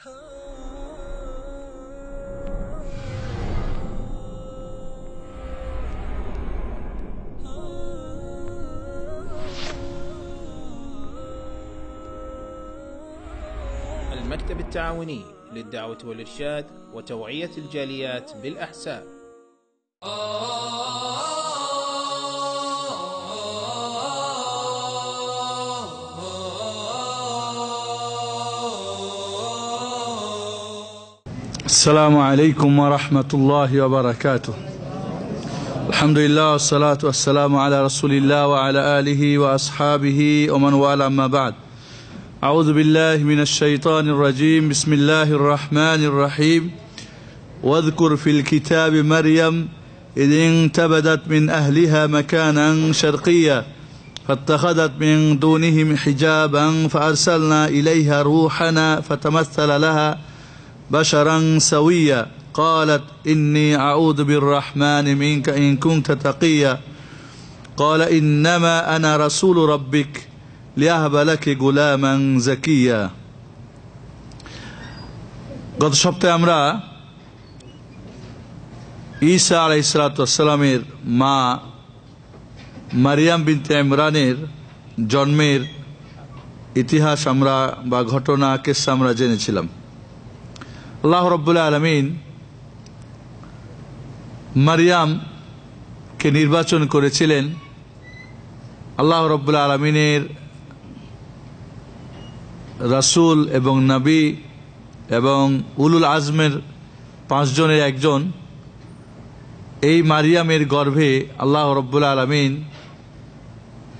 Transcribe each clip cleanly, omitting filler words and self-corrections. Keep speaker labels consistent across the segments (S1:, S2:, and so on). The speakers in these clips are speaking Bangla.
S1: المكتب التعاوني للدعوة والإرشاد وتوعية الجاليات بالأحساء.
S2: السلام عليكم ورحمة الله وبركاته. الحمد لله والصلاة والسلام على رسول الله وعلى آله وأصحابه ومن والاه، أما بعد. أعوذ بالله من الشيطان الرجيم. بسم الله الرحمن الرحيم. واذكر في الكتاب مريم إذ انتبذت من أهلها مكانا شرقيا فاتخذت من دونهم حجابا فأرسلنا إليها روحنا فتمثل لها بشرا سويا قالت إني أعوذ بالرحمن منك إن كنت تقيا قال إنما أنا رسول ربك ليهب لك غلاما زكيا। গত সপ্তাহে আমরা ঈসা আলাইহিস সালামের মা মারিয়াম বিনতে ইমরানের জন্মের ইতিহাস আমরা বা ঘটনা কিসসা আমরা জেনেছিলাম। আল্লাহ রাব্বুল আলামিন মারিয়ামকে নির্বাচন করেছিলেন আল্লাহ রাব্বুল আলামিনের রাসূল এবং নবী এবং উলুল আজমের 5 জনের একজন। এই মারিয়ামের গর্ভে আল্লাহ রাব্বুল আলামিন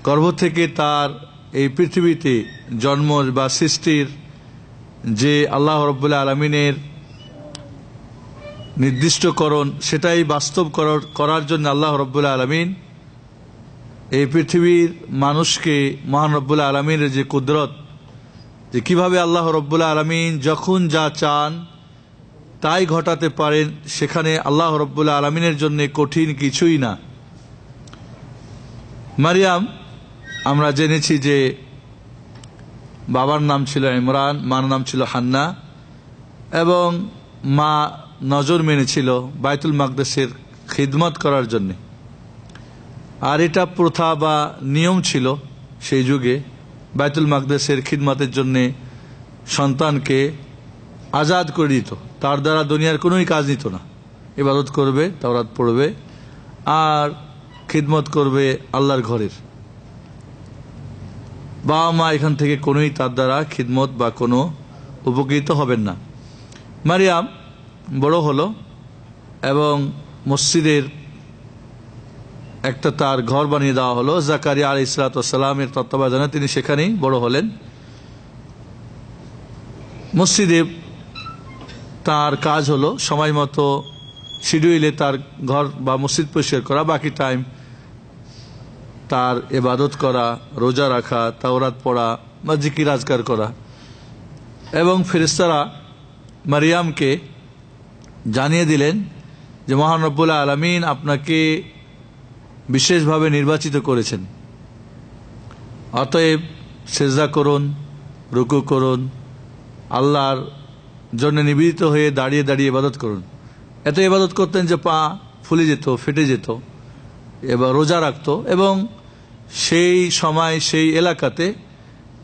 S2: গর্ভ থেকে তার এই পৃথিবীতে জন্ম বা সৃষ্টির যে আল্লাহ রাব্বুল আলামিনের নির্দিষ্টকরণ সেটাই বাস্তব করার জন্য আল্লাহ রাব্বুল আলামিন এই পৃথিবীর মানুষকে মহান রব্বুল আলামিনের যে কুদরত, যে কিভাবে আল্লাহ রব্বুল আলামিন যখন যা চান তাই ঘটাতে পারেন, সেখানে আল্লাহ রব্বুল আলামিনের জন্য কঠিন কিছুই না। মারিয়াম আমরা জেনেছি যে বাবার নাম ছিল ইমরান, মার নাম ছিল হান্না, এবং মা নজর মেনেছিল বাইতুল মাকদেসের খিদমত করার জন্য। আর এটা প্রথা বা নিয়ম ছিল সেই যুগে, বাইতুল মাকদেসের খিদমতের জন্য সন্তানকে আজাদ করে দিত, তার দ্বারা দুনিয়ার কোনোই কাজ নিত না। ইবাদত করবে, তাওরাত পড়বে আর খিদমত করবে আল্লাহর ঘরের। বাবা মা এখান থেকে কোনোই তার দ্বারা খিদমত বা কোনো উপকৃত হবেন না। মারিয়াম বড় হলো এবং মসজিদের একটা তার ঘর বানিয়ে দেওয়া হলো। জাকারিয়া আলাইহিস সালামের তত্ত্বাবধানে তিনি সেখানেই বড় হলেন। মসজিদে তার কাজ হলো সময় মতো শিডিউলে তার ঘর বা মসজিদ পরিষ্কার করা, বাকি টাইম তার ইবাদত করা, রোজা রাখা, তাওরাত পড়া বা জিকির আজকার করা। এবং ফেরেশতারা মারিয়ামকে জানিয়ে দিলেন যে মহান রব্বুল আলামিন আপনাকে বিশেষভাবে নির্বাচিত করেছেন, অতএব সেজদা করুন, রুকু করুন, আল্লাহর জন্য নিবেদিত হয়ে দাঁড়িয়ে দাঁড়িয়ে ইবাদত করুন। এত ইবাদত করতেন যে পা ফুলে যেত, ফেটে যেত, এবার রোজা রাখত। এবং সেই সময় সেই এলাকাতে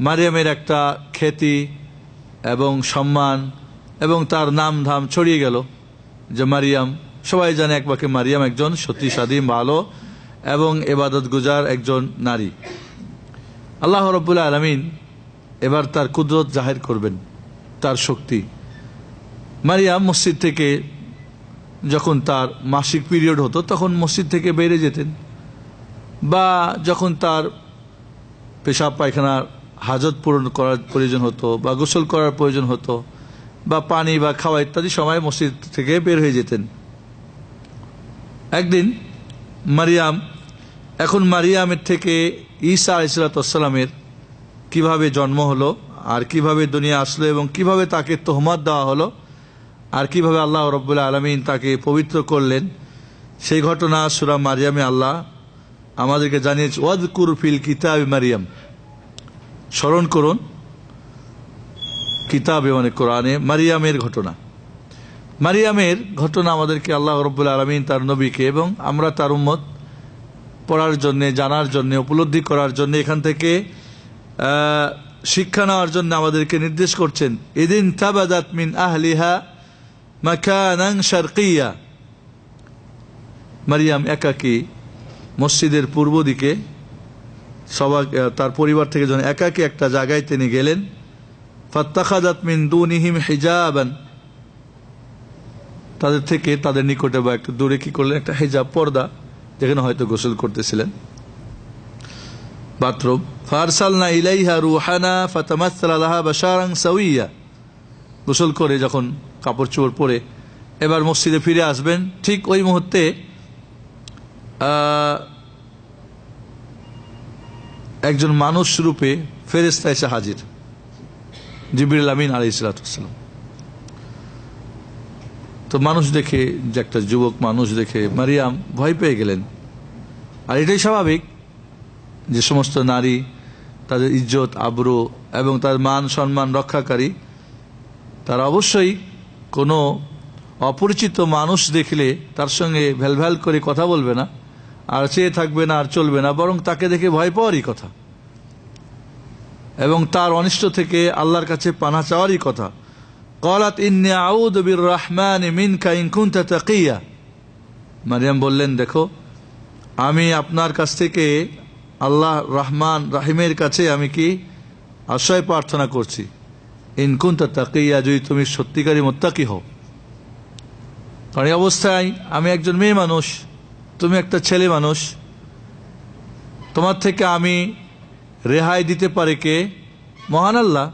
S2: মারিয়ামের একটা খ্যাতি এবং সম্মান এবং তার নাম ধাম ছড়িয়ে গেল যে মারিয়াম, সবাই জানে একবাকে মারিয়াম একজন সত্যিসাদী ভালো এবং ইবাদত গুজার একজন নারী। আল্লাহ রাব্বুল আলামিন এবার তার কুদরত জাহির করবেন, তার শক্তি। মারিয়াম মসজিদ থেকে যখন তার মাসিক পিরিয়ড হতো তখন মসজিদ থেকে বেরিয়ে যেতেন, বা যখন তার পেশাব পায়খানার হাজত পূরণ করার প্রয়োজন হতো বা গোসল করার প্রয়োজন হতো বা পানি বা খাওয়া ইত্যাদি সময় মসজিদ থেকে বের হয়ে যেতেন। একদিন মারিয়ামের থেকে ঈসা আলাইহিস সালামের কিভাবে জন্ম হলো আর কিভাবে দুনিয়া আসলো এবং কিভাবে তাকে তোহমত দেওয়া হলো আর কিভাবে আল্লাহ রাব্বুল আলামিন তাকে পবিত্র করলেন, সেই ঘটনা সূরা মারিয়ামে আল্লাহ আমাদেরকে জানিয়েছে। ওয়াযকুর ফিল কিতাবি মারিয়াম, স্মরণ করুন কিতাবে মানে কোরআনে মারিয়ামের ঘটনা। মারিয়ামের ঘটনা আমাদেরকে আল্লাহ রাব্বুল আলামিন তার নবীকে এবং আমরা তার উম্মত পড়ার জন্য, জানার জন্য, উপলব্ধি করার জন্য, এখান থেকে শিক্ষা নেওয়ার জন্য আমাদেরকে নির্দেশ করছেন। ইদিন তাবাদাত মিন আহলিহা মাকানান শারকিয়া, মারিয়াম একাকী মসজিদের পূর্ব দিকে সবাই তার পরিবার থেকে যখন একাকী একটা জায়গায় তিনি গেলেন, ফাত্তাখাদাত মিন দুনিহিম হিজাবান, তাদের থেকে তাদের নিকটে বা একটু দূরে কি করলেন, একটা হিজাব, পর্দা, যেখানে হয়তো গোসল করতেছিলেন, বাথরুম। ফারসালনা ইলাইহা রুহানা ফাতামাসসালা লাহা বাশারান সাওয়িয়া, গোসল করে যখন কাপড় চোপড় পরে এবার মসজিদে ফিরে আসবেন, ঠিক ওই মুহূর্তে একজন মানুষ রূপে ফেরেশতা এসে হাজির, জিবরিল আমিন আলাইহিস সালাতু ওয়াস সালাম। তো মানুষ দেখে, যে একটা যুবক মানুষ দেখে মারিয়াম ভয় পেয়ে গেলেন। আর এটাই স্বাভাবিক যে সমস্ত নারী তাদের ইজ্জত আবরু এবং তার মান সম্মান রক্ষাকারী, তারা অবশ্যই কোনো অপরিচিত মানুষ দেখলে তার সঙ্গে ভ্যালভ্যাল করে কথা বলবে না, আর চেয়ে থাকবে না, আর চলবে না, বরং তাকে দেখে ভয় পাওয়ারই কথা এবং তার অনিষ্ট থেকে আল্লাহর কাছে পানাহ চাওয়ারই কথা। ক্বালাত ইন্নী আউযু বিররহমানি মিনকা ইন কুনতা তাকিয়া, মারিয়াম বললেন, দেখো আমি আপনার কাছ থেকে, আল্লাহ রহমান রাহিমের কাছে আমি কি আশ্রয় প্রার্থনা করছি, ইন কুনতা তাকিয়া, যদি তুমি সত্যিকারী মুত্তাকি হও। কারণ এই অবস্থায় আমি একজন মেয়ে মানুষ, তুমি একটা ছেলে মানুষ, তোমার থেকে আমি রেহাই দিতে পারে কে? মহান আল্লাহ।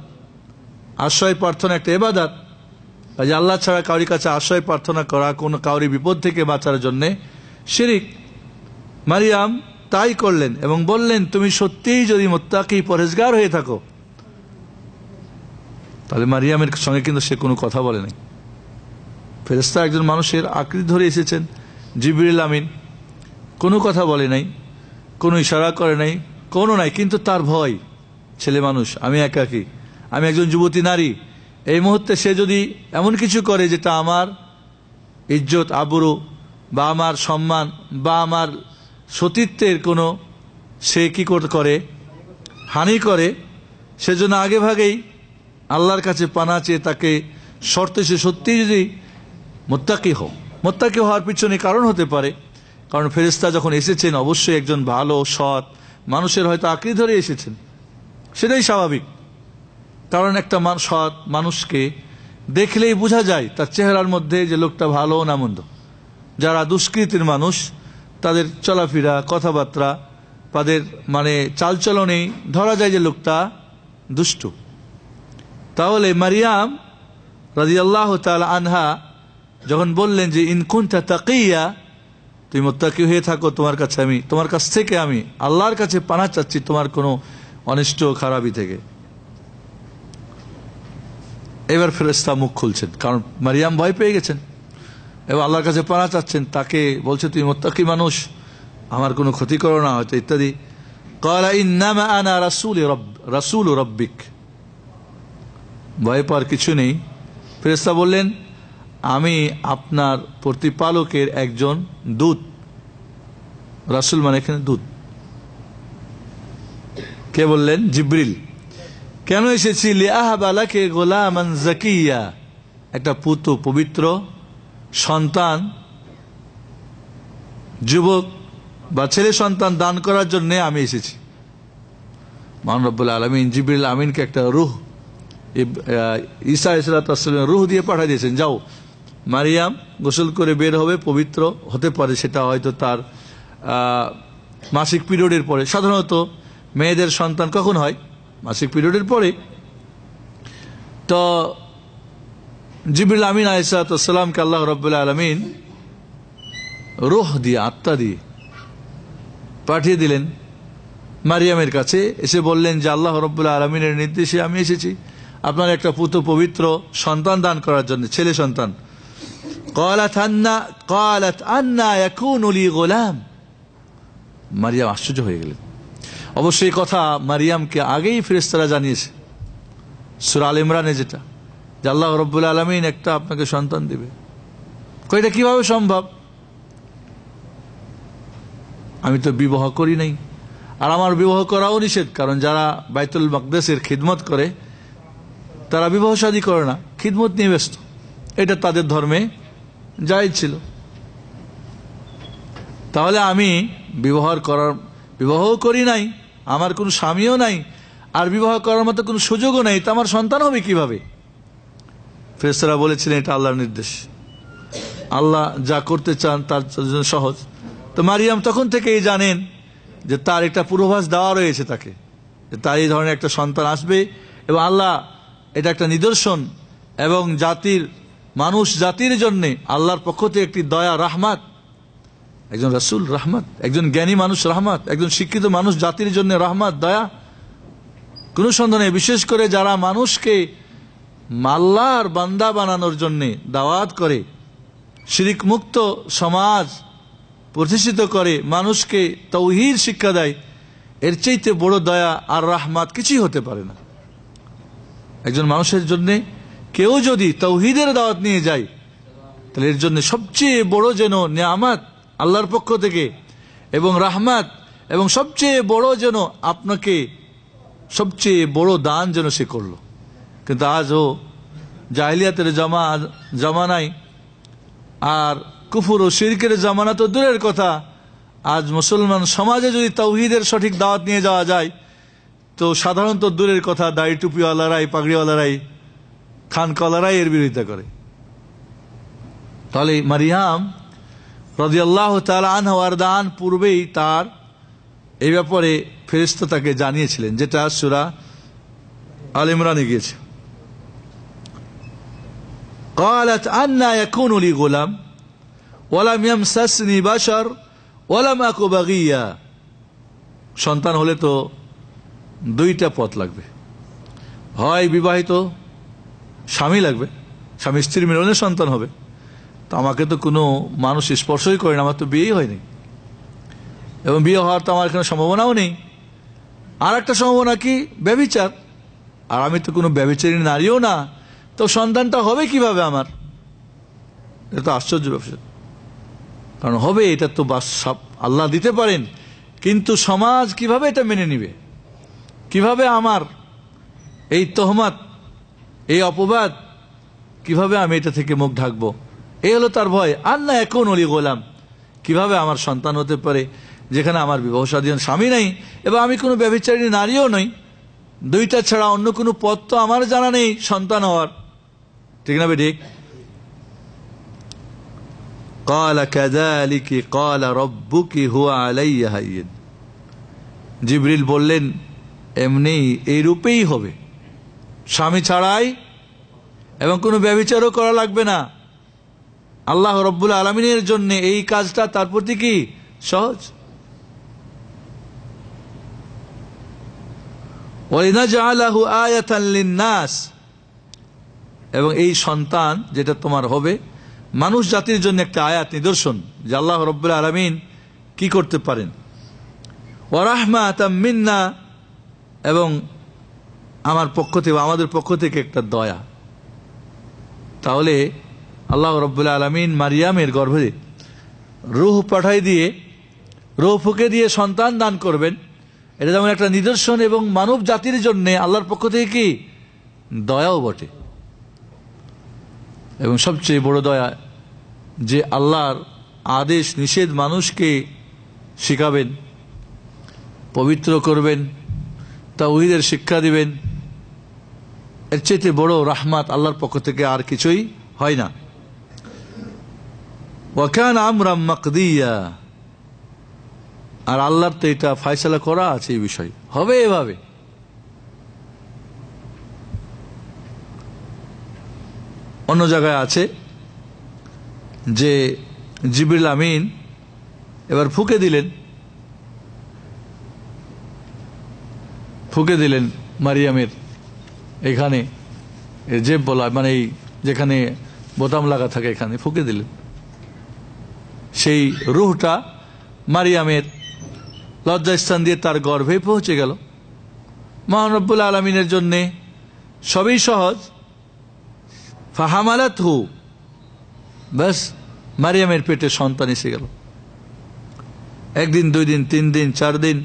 S2: আশ্রয় প্রার্থনা একটা ইবাদত, কাজে আল্লাহ ছাড়া কাউরি কাছে আশ্রয় প্রার্থনা করা কোনো কাউরি বিপদ থেকে বাঁচার জন্যে শিরিক। মারিয়াম তাই করলেন এবং বললেন, তুমি সত্যিই যদি মুত্তাকি পরহেজগার হয়ে থাকো। তাহলে মারিয়ামের সঙ্গে কিন্তু সে কোনো কথা বলে নাই। ফেরেশতা একজন মানুষের আকৃতি ধরে এসেছেন, জিবরিল আমিন, কোনো কথা বলে নাই, কোনো ইশারা করে নাই, কোনো নাই, কিন্তু তার ভয়, ছেলে মানুষ, আমি একাকী, আমি একজন যুবতী নারী, এই মুহূর্তে সে যদি এমন কিছু করে যেটা আমার ইজ্জত আবরু বা আমার সম্মান বা আমার সতীত্বের কোনো সে কি করে, হানি করে, সেজন্য আগে ভাগেই আল্লাহর কাছে পানা চেয়ে তাকে শর্তে সে সত্যিই যদি মুত্তাকি হওয়ার পিছনে কারণ হতে পারে। কারণ ফেরেশতা যখন এসেছেন অবশ্যই একজন ভালো সৎ মানুষের হয়তো আকৃতি ধরে এসেছেন, সেটাই স্বাভাবিক। কারণ একটা সৎ মানুষকে দেখলেই বোঝা যায় তার চেহারার মধ্যে যে লোকটা ভালো না মন্দ। যারা দুষ্কৃতির মানুষ তাদের চলাফেরা, কথাবার্তা, তাদের মানে চালচলনেই ধরা যায় যে লোকটা দুষ্টু। তাহলে মারিয়াম রাদিয়াল্লাহু তাআলা আনহা যখন বললেন যে ইন কুনতা তাকিয়া, তুমি মুত্তাকি হয়ে থাকো, তোমার কাছ থেকে আমি আল্লাহর কাছে পানাহ চাচ্ছি তোমার কোনো অনিষ্ট খারাপি থেকে। এবার ফেরেশতা মুখ খুলছেন, কারণ মারিয়াম ভয় পেয়ে গেছেন এবং আল্লাহর কাছে পানাহ চাচ্ছেন। তাকে বলছে, তুমি মুত্তাকি মানুষ, আমার কোনো ক্ষতি করো না হয়তো ইত্যাদি। ক্বালা ইন্নামা আনা রাসূলু রাব্বিক, ভয় পাওয়ার কিছু নেই। ফেরেশতা বললেন, আমি আপনার প্রতিপালকের একজন দূত। রাসূল মানে এখানে দূত। কে বললেন? জিবরিল। কেন এসেছি? লিআহাবা লাকে গোলামান যাকিয়া, একটা পুত্র পবিত্র সন্তান, যুবক বা ছেলে সন্তান দান করার জন্য আমি এসেছি। মহান রব্বুল আলামিন জিবরিল আমিনকে একটা রূহ, ঈসা আলাইহিস সালাম রূহ দিয়ে পাঠিয়ে দিয়েছেন, যাও মারিয়াম গোসল করে বের হবে, পবিত্র হতে পারে, সেটা হয়তো তার মাসিক পিরিয়ডের পরে। সাধারণত মেয়েদের সন্তান কখন হয়? মাসিক পিরিয়ডের পরে। তো জিবরিল আমিন আলাইহিস সালামকে আল্লাহ রাব্বুল আলামিন রূহ দিয়ে, আত্মা দিয়ে পাঠিয়ে দিলেন মারিয়ামের কাছে। এসে বললেন যে আল্লাহ রাব্বুল আলামিনের নির্দেশে আমি এসেছি আপনার একটা পুত্র পবিত্র সন্তান দান করার জন্য, ছেলে সন্তান। ক্বালাত আন্না ইয়াকুনু লি গোলাম, মারিয়াম আশ্চর্য হয়ে গেলেন। অবশ্যই কথা মারিয়ামকে আগেই ফেরেশতারা জানিয়েছে, সূরা আল ইমরানে যেটা। যে আল্লাহ রব্বুল আলামিন একটা আপনাকে সন্তান দিবে। এটা কিভাবে সম্ভব? আমি তো বিবাহ করি নাই, আর আমার বিবাহ করাও নিষেধ, কারণ যারা বাইতুল মাকদেসের খিদমত করে তারা বিবাহ শাদী করে না, খিদমত নিয়ে ব্যস্ত। এটা তাদের ধর্মে জায়েজ ছিল। তাহলে আমি বিবাহ করি নাই, আমার কোনো স্বামীও নাই, আর বিবাহ করার মতো কোনো সুযোগও নাই, তা আমার সন্তান হবে কিভাবে? ফেরেশতারা বলেছিলেন এটা আল্লাহর নির্দেশ, আল্লাহ যা করতে চান তার জন্য সহজ। তো মারিয়াম তখন থেকেই জানেন যে তার একটা পূর্বাভাস দেওয়া রয়েছে তাকে, যে তার এই ধরনের একটা সন্তান আসবে, এবং আল্লাহ এটা একটা নিদর্শন, এবং মানুষ জাতির জন্য আল্লাহর পক্ষ থেকে একটি দয়া, রাহমাত। একজন রাসূল রাহমাত, একজন জ্ঞানী মানুষ রাহমাত, একজন শিক্ষিত মানুষ জাতির জন্য রাহমাত, দয়া। কোন সন্দেহ নেই, বিশেষ করে যারা মানুষকে আল্লাহর বান্দা বানানোর জন্য দাওয়াত করে, শিরিক মুক্ত সমাজ প্রতিষ্ঠিত করে, মানুষকে তাওহীদ শিক্ষা দেয়, এর চাইতে বড় দয়া আর রাহমাত কিছুই হতে পারে না। একজন মানুষের জন্য কেউ যদি তাওহীদের দাওয়াত নিয়ে যায়, তাহলে এর জন্য সবচেয়ে বড় যেন নিয়ামত আল্লাহর পক্ষ থেকে এবং রাহমাত, এবং সবচেয়ে বড় যেন আপনাকে সবচেয়ে বড় দান যেন সে করলো। কিন্তু আজও জাহিলিয়াতের জামানায় আর কুফর ও শিরকের জামানা তো দূরের কথা, আজ মুসলমান সমাজে যদি তাওহীদের সঠিক দাওয়াত নিয়ে যাওয়া যায়, তো সাধারণত দূরের কথা, দাড়ি টুপিওয়ালারাই, পাগড়িওয়ালারাই, খানকাওয়ালারাই এর বিরোধিতা করে। তাহলে মারিয়াম রাদিয়াল্লাহু তাআলা আনহা ওয়ারদান পূর্বেই তার এই ব্যাপারে ফেরেশতা তাকে জানিয়েছিলেন, যেটা সূরা আল ইমরানে গিয়েছে। قالت أنى يكون لي غلام ولم يمسسني بشر ولم أك بغيا। সন্তান হলে তো দুইটা পথ লাগবে, হয় বিবাহিত স্বামী লাগবে, স্বামী স্ত্রীর মিলনে সন্তান হবে। তো আমাকে তো কোনো মানুষ স্পর্শই করে না, আমার তো বিয়েই হয়নি, এবং বিয়ে হওয়ার তো আমার এখানে সম্ভাবনাও নেই। আর একটা সম্ভাবনা কি? ব্যভিচার, আর আমি তো কোনো ব্যভিচারী নারীও না, তো সন্তানটা হবে কিভাবে আমার? এটা তো আশ্চর্য ব্যবসা। কারণ হবে, এটা তো আল্লাহ দিতে পারেন, কিন্তু সমাজ কিভাবে এটা মেনে নিবে? কিভাবে আমার এই তহমাত, এই অপবাদ, কিভাবে আমি এটা থেকে মুখ ঢাকবো? এই হলো তার ভয়। আল্লাহ এখন অলি গোলাম, কিভাবে আমার সন্তান হতে পারে যেখানে আমার বিবাহ স্বাধীন স্বামী নেই, এবং আমি কোনো ব্যভিচারী নারীও নই। দুইটা ছাড়া অন্য কোনো পথ তো আমার জানা নেই সন্তান হওয়ার, ঠিক না বেঠিক? قال كذلك قال ربك هو علي هين। জিবরিল বললেন এমনি এই রূপেই হবে, স্বামী ছাড়াই, এবং কোনো ব্যভিচারও করা লাগবে না। আল্লাহ রব্বুল আলামিনের জন্য এই কাজটা তার প্রতি কি সহজ। ওয়ালিনাজআলাহু আয়াতান লিন্নাস, এবং এই সন্তান যেটা তোমার হবে মানুষ জাতির জন্য একটা আয়াত, নিদর্শন যে আল্লাহ রব্বুল আলামিন কি করতে পারেন। ওয়া রাহমাতাম মিন্না, এবং আমার পক্ষ থেকে, আমাদের পক্ষ থেকে একটা দয়া। তাহলে আল্লাহ রব্বুল আলামিন মারিয়ামের গর্ভে রূহ পাঠাই দিয়ে, রূহ ফুঁকে দিয়ে সন্তান দান করবেন, এটা যেমন একটা নিদর্শন, এবং মানব জাতির জন্য আল্লাহর পক্ষ থেকে কি দয়াও বটে। এবং সবচেয়ে বড় দয়া যে আল্লাহর আদেশ নিষেধ মানুষকে শিখাবেন, পবিত্র করবেন, তাওহীদের শিক্ষা দিবেন, এর চেয়ে বড় রাহমাত আল্লাহর পক্ষ থেকে আর কিছুই হয় না। ওয়া কানা আমরাম মাকদিয়া, আর আল্লাহর তো এটা ফয়সালা করা আছে, এই বিষয় হবে এভাবে। অন্য জায়গায় আছে যে জিবরিল আমিন এবার ফুঁকে দিলেন মারিয়ামের এখানে, জেব বলা মানে এই যেখানে বোতাম লাগা থাকে, এখানে ফুঁকে দিলেন। সেই রূহটা মারিয়ামের লজ্জাস্থান দিয়ে তার গর্ভে পৌঁছে গেল। মহান রব্বুল আলামিনের জন্যে সবই সহজ, ফাহামালাতহু, ব্যাস মারিয়ামের পেটে সন্তান এসে গেল। একদিন, 2 দিন, 3 দিন, 4 দিন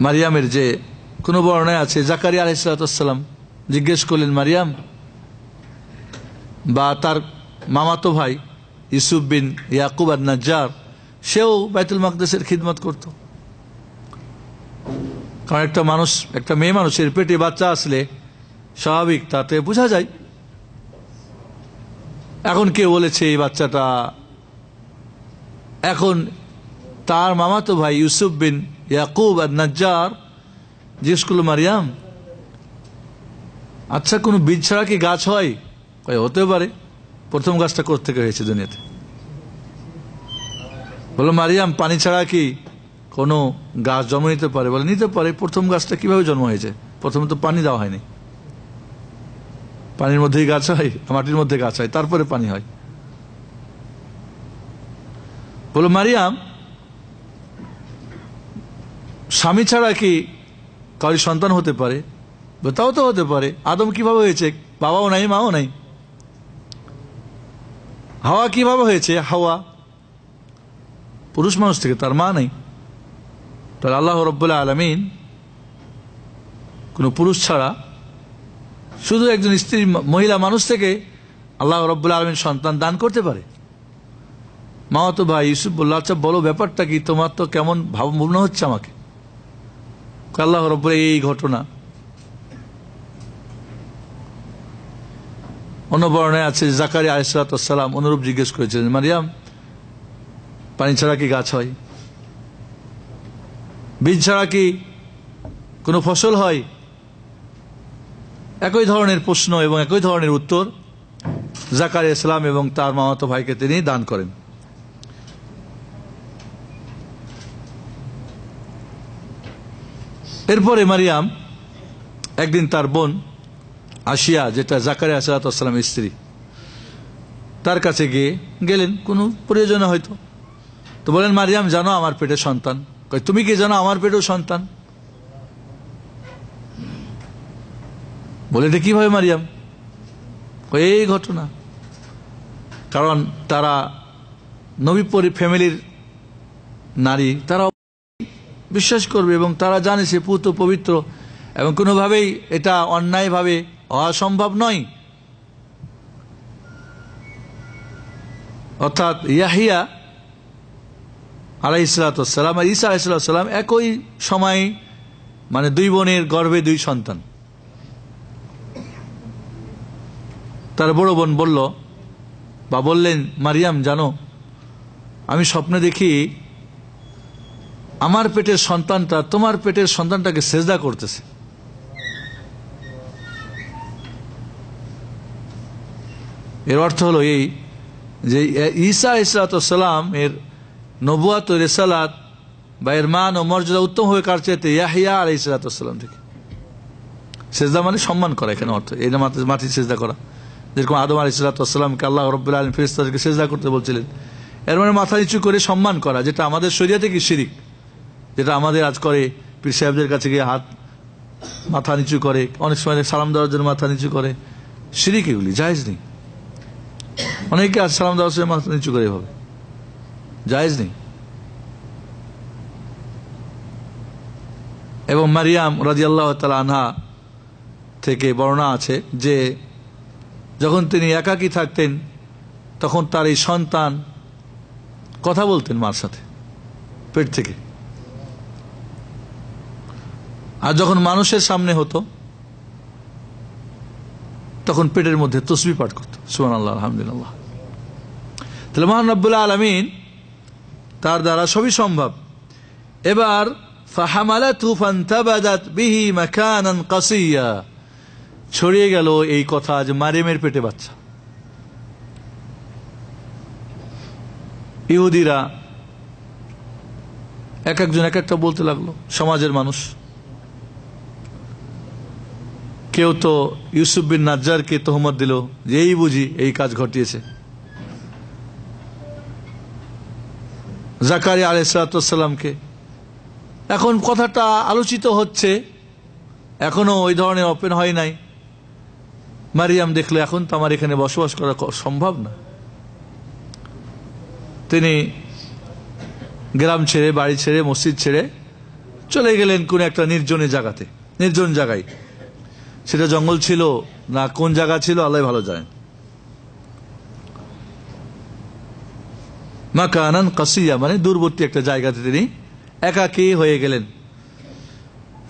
S2: মারিয়ামের যে কোনো বর্ণনায় আছে, জাকারিয়া আলাইহিস সালাম জিজ্ঞেস করলেন মারিয়াম, বা তার মামাতো ভাই ইউসুফ বিন ইয়াকুব আন-নাজ্জার, সেও বাইতুল মাকদেসের খিদমত করত। কারণ একটা মেয়ে মানুষের পেটে বাচ্চা আসলে স্বাভাবিক, তাতে বোঝা যায়। এখন কে বলেছে এই বাচ্চাটা, এখন তার মামাতো ভাই ইউসুফ বিন ইয়াকুব আন-নাজ্জার জিজ্ঞেস করল, মারিয়াম, আচ্ছা কোনো বীজ ছাড়া কি গাছ হয়? হতে পারে, প্রথম গাছটা কোত্থেকে হয়েছে দুনিয়াতে? বললো, মারিয়াম, পানি ছাড়া কি কোনো গাছ জন্ম নিতে পারে? বলে, নিতে পারে। প্রথম গাছটা কিভাবে জন্ম হয়েছে? প্রথমে তো পানি দেওয়া হয়নি। পানির মধ্যেই গাছ হয়, মাটির মধ্যে গাছ হয়, তারপরে পানি হয়। বলো, মারিয়াম, স্বামী ছাড়া কি কারোর সন্তান হতে পারে? তাও তো হতে পারে। আদম কিভাবে হয়েছে? বাবাও নাই, মাও নাই। হাওয়া কিভাবে হয়েছে? হাওয়া পুরুষ মানুষ থেকে, তার মা নাই। তাহলে আল্লাহ রাব্বুল আলামিন কোন পুরুষ ছাড়া শুধু একজন স্ত্রী, মহিলা মানুষ থেকে আল্লাহ রাব্বুল আলামিন সন্তান দান করতে পারে। মামাতো ভাই ইউসুফ বলল, আচ্ছা বলো ব্যাপারটা কি, তোমার তো কেমন ভাব মনে হচ্ছে আমাকে। আল্লাহ রাব্বুল এই ঘটনা। অন্য বর্ণনায় আছে জাকারিয়া আলাইহিস সালাম অনুরূপ জিজ্ঞেস করেছিলেন, মারিয়াম, পানি ছাড়া কি গাছ হয়? বীজ ছাড়া কি কোনো ফসল হয়? একই ধরনের প্রশ্ন এবং একই ধরনের উত্তর জাকারিয়া সালাম এবং তার মামাতো ভাইকে তিনি দান করেন। এরপরে মারিয়াম একদিন তার বোন আসিয়া, যেটা জাকারিয়া সালামের স্ত্রী, তার কাছে গেলেন কোনো প্রয়োজনে হয়তো। তো বলেন, মারিয়াম, জানো আমার পেটে সন্তান? তুমি কি জানো আমার পেটেও সন্তান? বলে, এটা কিভাবে মারিয়াম? এই ঘটনা। কারণ তারা নবী ফ্যামিলির নারী, তারা বিশ্বাস করবে এবং তারা জানে সে পুত পবিত্র এবং কোনোভাবেই এটা অন্যায়ভাবে হওয়া সম্ভব নয়। অর্থাৎ ইয়াহিয়া আলাইহিস সালাম আর ঈসা আলাইহিস সালাম একই সময়, মানে 2 বোনের গর্ভে 2 সন্তান। তার বড় বোন বলল বা বললেন, মারিয়াম, জানো আমি স্বপ্নে দেখি আমার পেটের সন্তানটা তোমার পেটের সন্তানটাকে সেজদা করতেছে। এর অর্থ হলো এই যে ঈসা আলাইহিস সালাম এর নবুয়াত ও রিসালাত বা এর মান ও মর্যাদা উত্তম হয়ে কার চাইতে? ইয়াহিয়া আলাইহিস সালাম থেকে। সেজদা মানে সম্মান করা, এখানে অর্থ এই না মাটি সেজদা করা। যেরকম আদম আলাইহিস সালামকে আল্লাহ রাব্বুল আলামিন ফেরেশতাদেরকে সেজদা করতে বলছিলেন, এর মানে মাথা নিচু করে সম্মান করা, যেটা আমাদের শরীয়তে কি শিরিক, যেটা আমাদের আজ করে। পীর সাহেবদের কাছে গিয়ে মাথা নিচু করে, অনেক সময় সালাম দেওয়ার জন্য মাথা নিচু করে, শিরিক, এগুলি জায়েজ নেই। অনেকে আজ সালাম দেওয়ার সময় মাথা নিচু করে, এভাবে জায়েজ নেই। এবং মারিয়াম রাদিয়াল্লাহু তাআলা আনহা থেকে বর্ণনা আছে যে যখন তিনি একাকী থাকতেন তখন তার এই সন্তান কথা বলতেন মার সাথে পেট থেকে, আর যখন মানুষের সামনে হতো তখন পেটের মধ্যে তাসবিহ পাঠ করত, সুবহানাল্লাহ, আলহামদুলিল্লাহ। তাহলে মহান রব্বুল আলামিন তার দ্বারা সবই সম্ভব। এবার ফাহামালাতু ফান্তাবাদাত বিহি মাকানান কাসিয়া, ছড়িয়ে গেল এই কথা যে মারিয়ামের পেটে বাচ্চা। ইহুদিরা এক একজন এক একটা বলতে লাগলো, সমাজের মানুষ। কেউ তো ইউসুফ বিন নাজ্জারকে তহমত দিল যে এই বুঝি এই কাজ ঘটিয়েছে। জাকারিয়া আলাইহিস সালামকে। এখন কথাটা আলোচিত হচ্ছে এখনো ওই ধরনের ওপেন হয় নাই। মারিয়াম দেখলো এখন তো আমার এখানে বসবাস করা সম্ভব না। তিনি গ্রাম ছেড়ে, বাড়ি ছেড়ে, মসজিদ ছেড়ে চলে গেলেন কোন একটা নির্জন জায়গায়। সেটা জঙ্গল ছিল না কোন জায়গা ছিল আল্লাহ ভালো জানেন। মাকানান কাসিয়া মানে দূরবর্তী একটা জায়গাতে তিনি একাকী হয়ে গেলেন।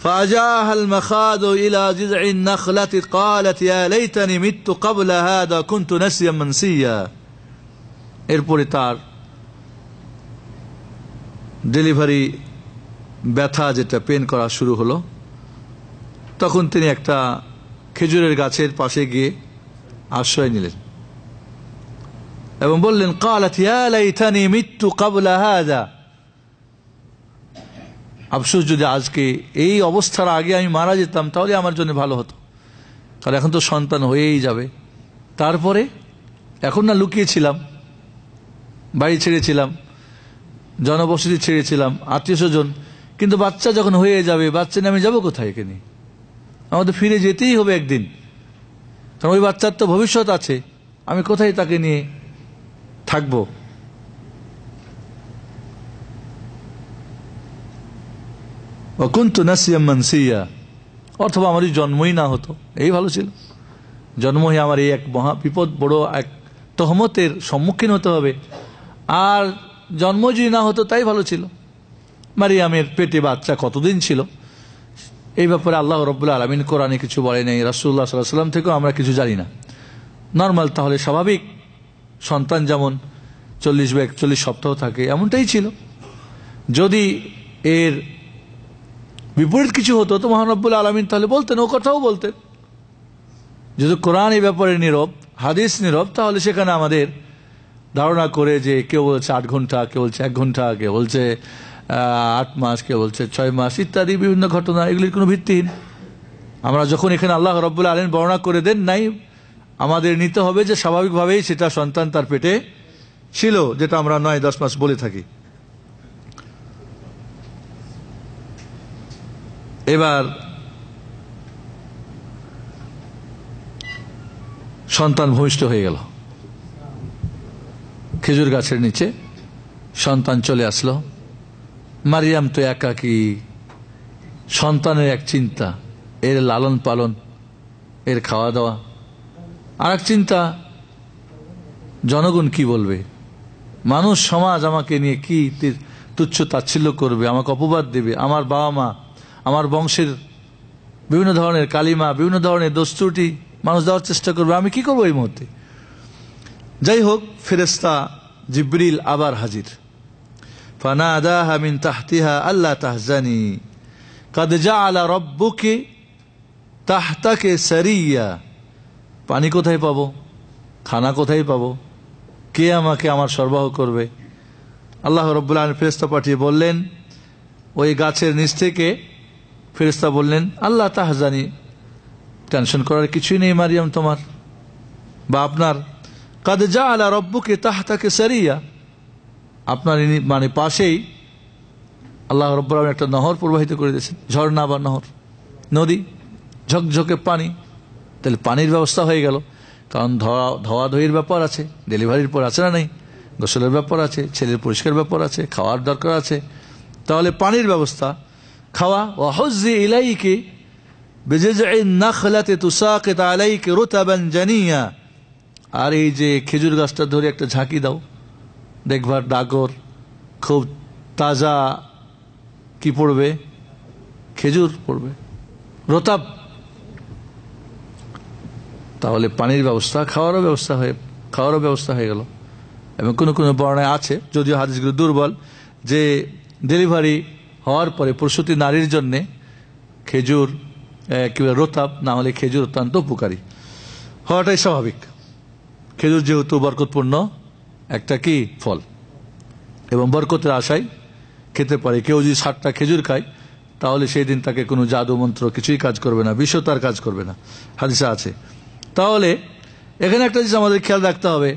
S2: فأجاها المخاض إلى جذع النخلة قالت يا ليتني مت قبل هذا كنت نسيا منسيا। এরপরে তার ডেলিভারি ব্যথা যেটা পেন করা শুরু হলো, তখন তিনি একটা খেজুরের গাছের পাশে গিয়ে আশ্রয় নিলেন এবং বললেন قالت يا ليتني مت قبل هذا। আফসোস যদি আজকে এই অবস্থার আগে আমি মারা যেতাম তাহলে আমার জন্য ভালো হতো, কারণ এখন তো সন্তান হয়েই যাবে। তারপরে এখন না লুকিয়েছিলাম, বাড়ি ছেড়েছিলাম, জনবসতি ছেড়েছিলাম, আত্মীয় স্বজন, কিন্তু বাচ্চা যখন হয়ে যাবে, বাচ্চা নিয়ে আমি যাবো কোথায়? এখানে আমাদের ফিরে যেতেই হবে একদিন, কারণ ওই বাচ্চার তো ভবিষ্যৎ আছে, আমি কোথায় তাকে নিয়ে থাকবো? কুনতু নাসিয়াম মানসিয়া, অথবা আমার জন্মই না হতো, এই ভালো ছিল। জন্ম হয়ে আমার এই এক মহা বিপদ, বড় এক তহমতের সম্মুখীন হতে হবে, আর জন্ম যদি না হতো তাই ভালো ছিল। মারিয়ামের পেটে বাচ্চা কতদিন ছিল এই ব্যাপারে আল্লাহ রাব্বুল আলামিন কোরআনে কিছু বলে নাই, রাসূলুল্লাহ সাল্লাল্লাহু আলাইহি ওয়াসাল্লাম থেকেও আমরা কিছু জানি না। নরমাল তাহলে স্বাভাবিক সন্তান যেমন 40 সপ্তাহ থাকে এমনটাই ছিল। যদি এর বিপরীত কিছু হতো তো মহান রব্বুল আলামিন তাহলে বলতেন, ও কথাও বলতেন। যদি কোরআন এই ব্যাপারে নীরব, হাদিস নীরব, তাহলে সেখানে আমাদের ধারণা করে যে কেউ বলছে 8 ঘন্টা, কেউ বলছে 1 ঘন্টা, কেউ বলছে 8 মাস, কেউ বলছে 6 মাস ইত্যাদি বিভিন্ন ঘটনা, এগুলির কোনো ভিত্তিহীন। আমরা যখন এখানে আল্লাহ রাব্বুল আলামিন বর্ণনা করে দেন নাই, আমাদের নিতে হবে যে স্বাভাবিকভাবেই সেটা সন্তান তার পেটে ছিল, যেটা আমরা 9-10 মাস বলে থাকি। এবার সন্তান ভূমিষ্ঠ হয়ে গেল, খেজুর গাছের নিচে সন্তান চলে আসলো। মারিয়াম তো একাকী, সন্তানের এক চিন্তা, এর লালন পালন, এর খাওয়া দাওয়া, আর এক চিন্তা জনগণ কি বলবে, মানুষ সমাজ আমাকে নিয়ে কি তুচ্ছ তাচ্ছিল্য করবে, আমাকে অপবাদ দেবে, আমার বাবা মা, আমার বংশের বিভিন্ন ধরনের কালিমা, বিভিন্ন ধরনের দোষ ত্রুটি মানুষ দেওয়ার চেষ্টা করবে, আমি কি করবো এই মুহূর্তে? যাই হোক, ফেরেশতা জিবরিল আবার হাজির। ফানাদাহা মিন তাহতিহা আল্লা তাহজানি কাদ জাআলা রাব্বুকি তাহতাকে সারিয়া। পানি কোথায় পাবো, খানা কোথায় পাবো, কে আমাকে আমার সরবরাহ করবে? আল্লাহ রাব্বুল আলামিন ফেরেশতা পাঠিয়ে বললেন, ওই গাছের নিচ থেকে ফেরেশতা বললেন, আল্লাহ তাহজানি, টেনশন করার কিছুই নেই মারিয়াম তোমার বা আপনার। কাদ জাআলা রাব্বুকি তাহতাকে সারিয়া, আপনার মানে পাশেই আল্লাহ রাব্বুল আলামিন একটা নহর প্রবাহিত করে দিয়েছেন, ঝর্ণা বা নহর, নদী, ঝকঝকে পানি। তাহলে পানির ব্যবস্থা হয়ে গেল, কারণ ধোয়া ধোয়ির ব্যাপার আছে, ডেলিভারির পর আছে না নেই, গোসলের ব্যাপার আছে, ছেলের পরিষ্কার ব্যাপার আছে, খাওয়ার দরকার আছে, তাহলে পানির ব্যবস্থা। খাওয়া, ওয়াহুজ্জি ইলাইকি বিজিজইন নাখলাতি তুসাকিত আলাইকি রুতাবান জানিয়া, আর এই যে খেজুর গাছটা ধরে একটা ঝাঁকি দাও, দেখবার ডাগর খুব তাজা কি পড়বে, খেজুর পড়বে, রতাব। তাহলে পানির ব্যবস্থা, খাওয়ারও ব্যবস্থা হয়ে গেল। এবং কোনো কোনো বর্ণায় আছে, যদিও হাদিসগুলো দুর্বল, যে ডেলিভারি হওয়ার পরে প্রসূতি নারীর জন্য খেজুর কিংবা রতাব না হলে খেজুর অত্যন্ত উপকারী হওয়াটাই স্বাভাবিক। খেজুর যেহেতু বরকতপূর্ণ একটা কি ফল, এবং বরকতের আশায় খেতে পারে। কেউ যদি 60টা খেজুর খায় তাহলে সেই দিন তাকে কোনো জাদু মন্ত্র কিছুই কাজ করবে না, বিষও তার কাজ করবে না, হাদিসে আছে। তাহলে এখানে একটা জিনিস আমাদের খেয়াল রাখতে হবে,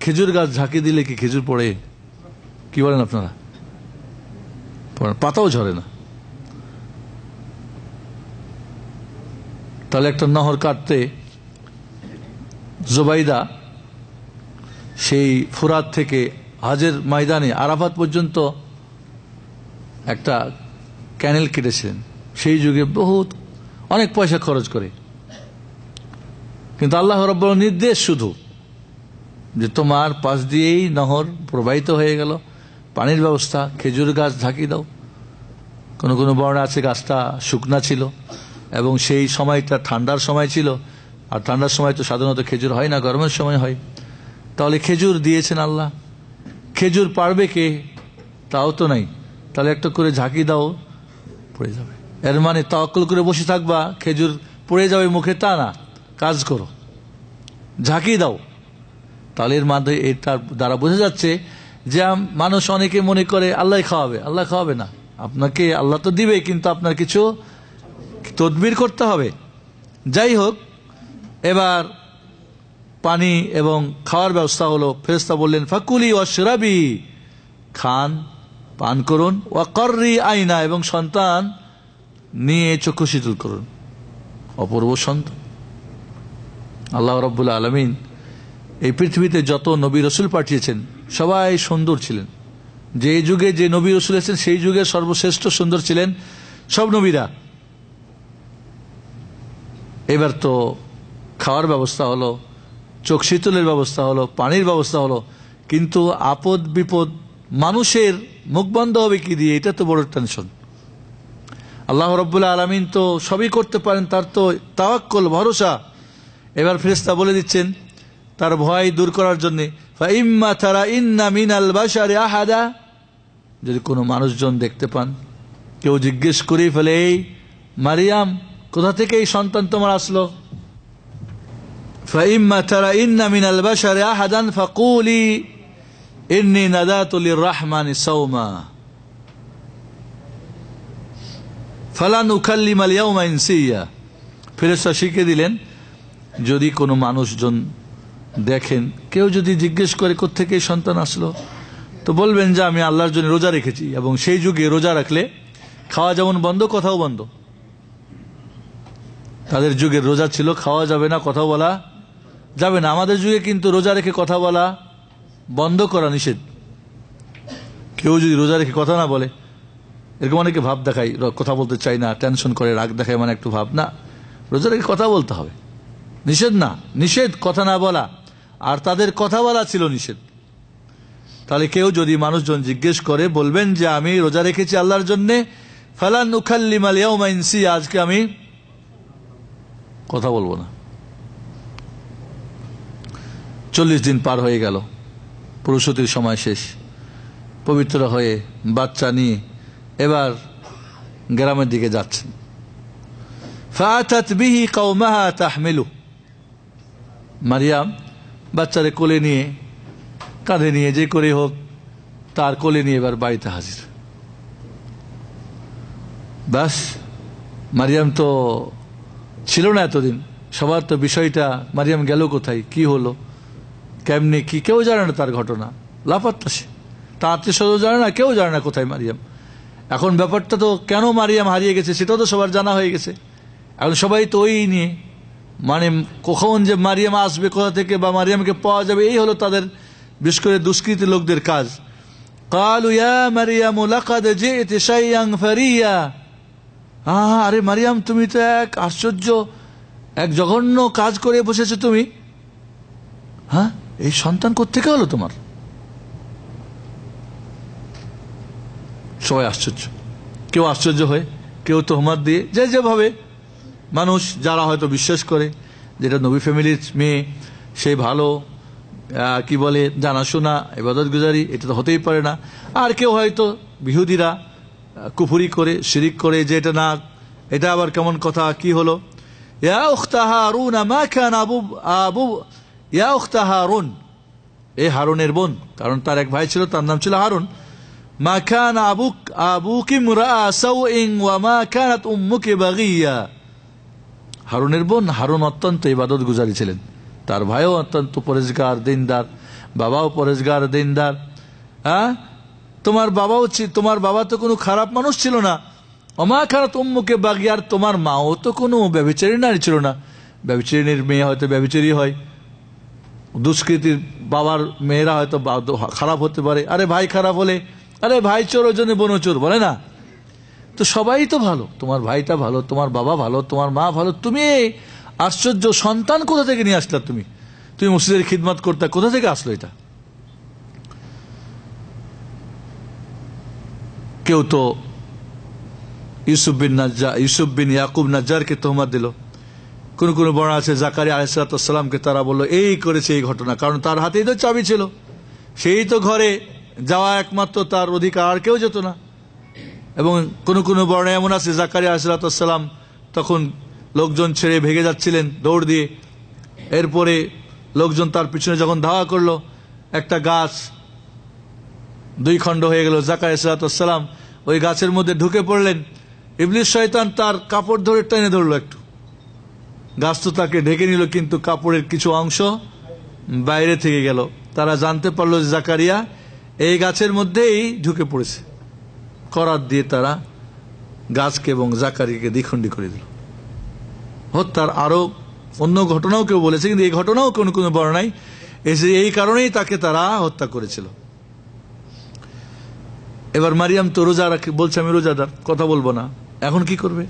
S2: খেজুর গাছ ঝাঁকি দিলে কি খেজুর পড়ে? কি বলেন আপনারা? পাতাও ঝরে না। তাহলে একটা নহর কাটতে জুবাইদা সেই ফুরাত থেকে হজের ময়দানে আরাফাত পর্যন্ত একটা ক্যানেল কেটেছিলেন। সেই যুগে বহুত অনেক পয়সা খরচ করে, কিন্তু আল্লাহ রাব্বুল নির্দেশ শুধু যে তোমার পাশ দিয়েই নহর প্রবাহিত হয়ে গেল, পানির ব্যবস্থা, খেজুর গাছ ঢাকিয়ে দাও। কোনো কোনো বর্ণনা আছে গাছটা শুকনা ছিল এবং সেই সময়টা ঠান্ডার সময় ছিল, আর ঠান্ডার সময় তো সাধারণত খেজুর হয় না, গরমের সময় হয়। তাহলে খেজুর দিয়েছেন আল্লাহ, খেজুর পারবে কে? তাও তো নাই। তাহলে একটা করে ঝাঁকি দাও, পড়ে যাবে। এর মানে তাওয়াক্কুল করে বসে থাকবা খেজুর পড়ে যাবে মুখে, তা না, কাজ করো, ঝাঁকি দাও। তাহলে এর মাধ্যমে এটার দ্বারা বোঝা যাচ্ছে যে মানুষ অনেকে মনে করে আল্লাহ খাওয়াবে। আল্লাহ খাওয়াবে না আপনাকে, আল্লাহ তো দিবে, কিন্তু আপনার কিছু তদবির করতে হবে। যাই হোক, এবার পানি এবং খাওয়ার ব্যবস্থা হলো। ফেরেশতা বললেন ফাকুলি ওয়াশরাবি, খান, পান করুন, ওয়াকর্রি আইনা, এবং সন্তান নিয়ে চক্ষু শীতল করুন। অপূর্ব সন্তান। আল্লাহ রাব্বুল আলামিন এই পৃথিবীতে যত নবী রসুল পাঠিয়েছেন সবাই সুন্দর ছিলেন। যে যুগে যে নবী রসুল এসেছেন সেই যুগে সর্বশ্রেষ্ঠ সুন্দর ছিলেন সব নবীরা। এবার তো খাওয়ার ব্যবস্থা হলো, চোখ শীতলের ব্যবস্থা হলো, পানির ব্যবস্থা হলো, কিন্তু আপদ বিপদ মানুষের মুখ বন্ধ হবে কি দিয়ে? এটা তো বড় টেনশন। আল্লাহ রাব্বুল আলামিন তো সবই করতে পারেন, তার তো তাওয়াক্কুল, ভরসা। এবার ফেরেশতা বলে দিচ্ছেন তার ভয় দূর করার জন্য, ফাইম্মা তারা ইন্না মিনাল বাশারি আহাদা, যদি কোনো মানুষজন দেখতে পান, কেউ জিজ্ঞেস করেই ফেলে, এই মারিয়াম কোথা থেকে এই সন্তান তোমার আসলো? ফাইম্মা তারা ইন্না মিনাল বাশারি আহাদান ফাকুলি ইন্নী নাদাতু লিররহমানি সাওমা ফালান উকাল্লিমাল ইয়াওমা ইনসিয়া। ফেরেশতা শিখিয়ে দিলেন, যদি কোনো মানুষজন দেখেন, কেউ যদি জিজ্ঞেস করে কোত্থেকে এই সন্তান আসলো, তো বলবেন যে আমি আল্লাহর জন্য রোজা রেখেছি। এবং সেই যুগে রোজা রাখলে খাওয়া যেমন বন্ধ, কথাও বন্ধ। তাদের যুগে রোজা ছিল, খাওয়া যাবে না, কথা বলা যাবে না। আমাদের যুগে কিন্তু রোজা রেখে কথা বলা বন্ধ করা নিষেধ। কেউ যদি রোজা রেখে কথা না বলে, এরকম অনেকে ভাব দেখায়, কথা বলতে চাই না, টেনশন করে, রাগ দেখায়, মানে একটু ভাব না। রোজা রেখে কথা বলতে হবে, নিষেধ না, নিষেধ কথা না বলা। আর তাদের কথা বলা ছিল নিষেধ। তাহলে কেউ যদি মানুষজন জিজ্ঞেস করে, বলবেন যে আমি রোজা রেখেছি আল্লাহর জন্যে, ফালান উকাল্লিমাল ইয়াওমা ইনসিয়া, আজকে আমি কথা বলবো না। 40 দিন পার হয়ে গেল, প্রসূতির সময় শেষ, পবিত্র হয়ে বাচ্চা নিয়ে এবার গ্রামের দিকে যাচ্ছেন। ফাআতাত বিহি কওমাহা তাহমিলু, মারিয়াম বাচ্চারে কোলে নিয়ে, কাঁধে নিয়ে, যে করে হোক তার কোলে নিয়ে এবার বাড়িতে হাজির। ব্যাস, মারিয়াম তো ছিল না এতদিন। সবার তো বিষয়টা, মারিয়াম গেল কোথায়, কি হলো, কেমনি কি, কেউ জানে না তার ঘটনা, লাপাত্তা সে। তার আত্মীয় স্বজন জানে না, কেউ জানে না কোথায় মারিয়াম। এখন ব্যাপারটা তো কেন মারিয়াম হারিয়ে গেছে সেটাও তো সবার জানা হয়ে গেছে। এখন সবাই তো ওই নিয়ে, মানে কখন যে মারিয়াম আসবে কোথা থেকে, বা মারিয়ামকে পাওয়া যাবে, এই হলো তাদের বিশেষ করে দুষ্কৃতী লোকদের কাজ। ক্বালু ইয়া মারিয়ামু লাকাদ জি'তি শাইআন ফারিয়া, আরে মারিয়াম তুমি তো এক আশ্চর্য, এক জঘন্য কাজ করে বসেছো তুমি। হ্যাঁ, এই সন্তান কোত্থেকে হলো তোমার? সবাই আশ্চর্য, কেউ আশ্চর্য হয়ে, কেউ তোহমত দিয়ে, যে যেভাবে মানুষ যারা হয়তো বিশ্বাস করে যেটা নবী ফ্যামিলির মেয়ে, সেই ভালো, কি বলে, জানাশোনা, ইবাদত গুজারি, এটা তো হতেই পারে না। আর কেউ হয়তো বিহুদিরা কুফরি করে, শিরিক করে, যে এটা না, এটা আবার কেমন কথা, কি হলো। ইয়া উখতা হারুন মা কান আবু ইয়া উখতা হারুন, এই হারুনের বোন, কারণ তার এক ভাই ছিল, তার নাম ছিল হারুন। মা কান আবুকি মুরাআ সাউইন ওয়া মা কানাত উম্মুকি বাগিয়া, হারুনের বোন হারুন অত্যন্ত ইবাদত গুজারি ছিলেন, তার ভাইও অত্যন্ত পরেজগার দিনদার, বাবাও পরেজগার দিনদার। তোমার বাবা তো কোনো খারাপ মানুষ ছিল না, ওমা খানাত উম্মুকে বাগিয়া, আর তোমার মাও তো কোনো ব্যভিচারী নারী ছিল না। ব্যভিচারীর মেয়ে হয়তো ব্যভিচারী হয়, দুষ্কৃতির বাবার মেয়েরা হয়তো খারাপ হতে পারে। আরে ভাই খারাপ হলে আরে ভাই চোর ওই জন্য বোন চোর বলে না? তো সবাই তো ভালো, তোমার ভাইটা ভালো, তোমার বাবা ভালো, তোমার মা ভালো, তুমি আশ্চর্য সন্তান কোথা থেকে নিয়ে আসলা? তুমি মসজিদের খিদমত করতে, কোথা থেকে আসলো এটা? কেউ তো ইউসুফ বিন ইয়াকুব নাজ্জারকে তোহমত দিল। কোন কোন বর্ণনা আছে জাকারিয়া আলাইহিস সালামকে তারা বলল এই করেছে এই ঘটনা, কারণ তার হাতেই তো চাবি ছিল, সেই তো ঘরে যাওয়া একমাত্র তার অধিকার, আর কেউ যেত না। এবং কোন কোন বর্ণনা এমন আছে জাকারিয়া আলাইহিস সালাম তখন লোকজন ছেড়ে ভেগে যাচ্ছিলেন দৌড় দিয়ে, এরপরে লোকজন তার পিছনে যখন ধাওয়া করলো, একটা গাছ 2 খণ্ড হয়ে গেল। জাকারিয়া আলাইহিস সালাম ওই গাছের মধ্যে ঢুকে পড়লেন। ইবলিস শয়তান তার কাপড় ধরে টেনে ধরলো একটু, গাছ তো তাকে ঢেকে নিল, কিন্তু কাপড়ের কিছু অংশ বাইরে থেকে গেল। তারা জানতে পারলো যে জাকারিয়া এই গাছের মধ্যেই ঢুকে পড়েছে। করাত দিয়ে তারা গাছকে এবং জাকারিয়াকে দ্বিখণ্ডি করে দিল। হত্যার আরো অন্য ঘটনাও কেউ বলেছে, কিন্তু এই ঘটনাও কোন কোন বর্ণনায় এসে এই কারণেই তাকে তারা হত্যা করেছিল। এবার মারিয়াম তো রোজা রাখে, বলছে আমি রোজাদার, কথা বলবো না। এখন কি করবে?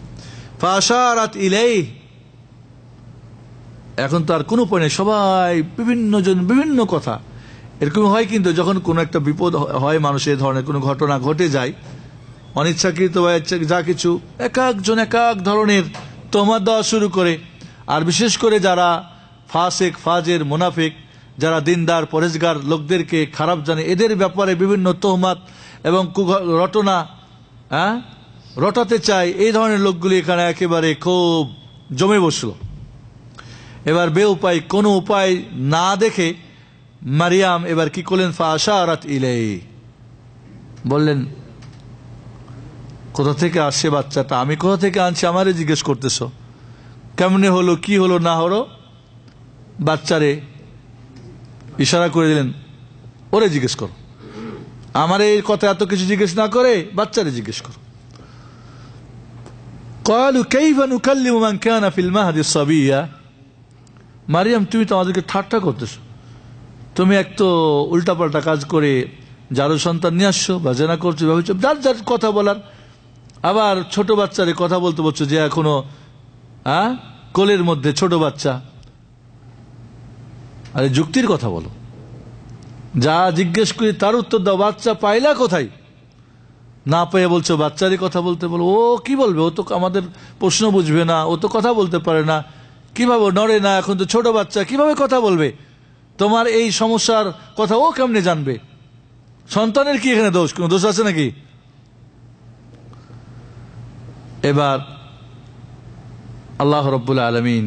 S2: ফাশারাত ইলাইহি, এখন তো আর কোনো উপায় নেই, সবাই বিভিন্ন জন বিভিন্ন কথা। এরকম হয় কিন্তু যখন কোনো একটা বিপদ হয়, মানুষের ধরনের কোনো ঘটনা ঘটে যায়, অনিচ্ছাকৃত বা যা কিছু, এক একজন এক এক ধরনের তোহমত দেওয়া শুরু করে। আর বিশেষ করে যারা ফাসেক ফাজের মুনাফিক, যারা দিনদার পরেজগার লোকদেরকে খারাপ জানে, এদের ব্যাপারে বিভিন্ন তোহমত এবং রটনা রটাতে চায়, এই ধরনের লোকগুলি এখানে একেবারে খুব জমে বসলো। এবার বেউপায়, কোনো উপায় না দেখে মারিয়াম এবার কি করলেন? ফাশারাত ইলাইহি, বললেন কোথা থেকে আসছে বাচ্চাটা, আমি কোথা থেকে আনছি আমারে জিজ্ঞেস করতেছ, কেমনে হলো, কি হলো না হলো? বাচ্চারে ইশারা করে দিলেন, ওরে জিজ্ঞেস করো, আমার এই কথা এত কিছু জিজ্ঞেস না করে বাচ্চারে জিজ্ঞেস করো। ক্বালু কাইফা নুকাল্লিমু মান কানা ফিল মাহদি সাবিয়্যা, মারিয়াম তুমি তো আমাদেরকে ঠাট্টা করতেছো, তুমি এক তো উল্টাপাল্টা কাজ করে যারো সন্তান নিয়ে আসছো বা জেনা করছো, ভাবছো যার যার কথা বলার, আবার ছোট বাচ্চারে কথা বলতে বলছো যে এখনো কোলের মধ্যে ছোট বাচ্চা। আরে যুক্তির কথা বলো, যা জিজ্ঞেস করি তার উত্তর দাও। বাচ্চা পাইলা কোথায়? না পেয়ে বলছো বাচ্চারই কথা বলতে বলো। ও কি বলবে? ও তো আমাদের প্রশ্ন বুঝবে না, ও তো কথা বলতে পারে না, কিভাবে নড়ে না, এখন তো ছোট বাচ্চা, কিভাবে কথা বলবে? তোমার এই সমস্যার কথা ও কেমনে জানবে? সন্তানের কি এখানে দোষ? কোনো দোষ আছে নাকি? এবার আল্লাহ রাব্বুল আলামিন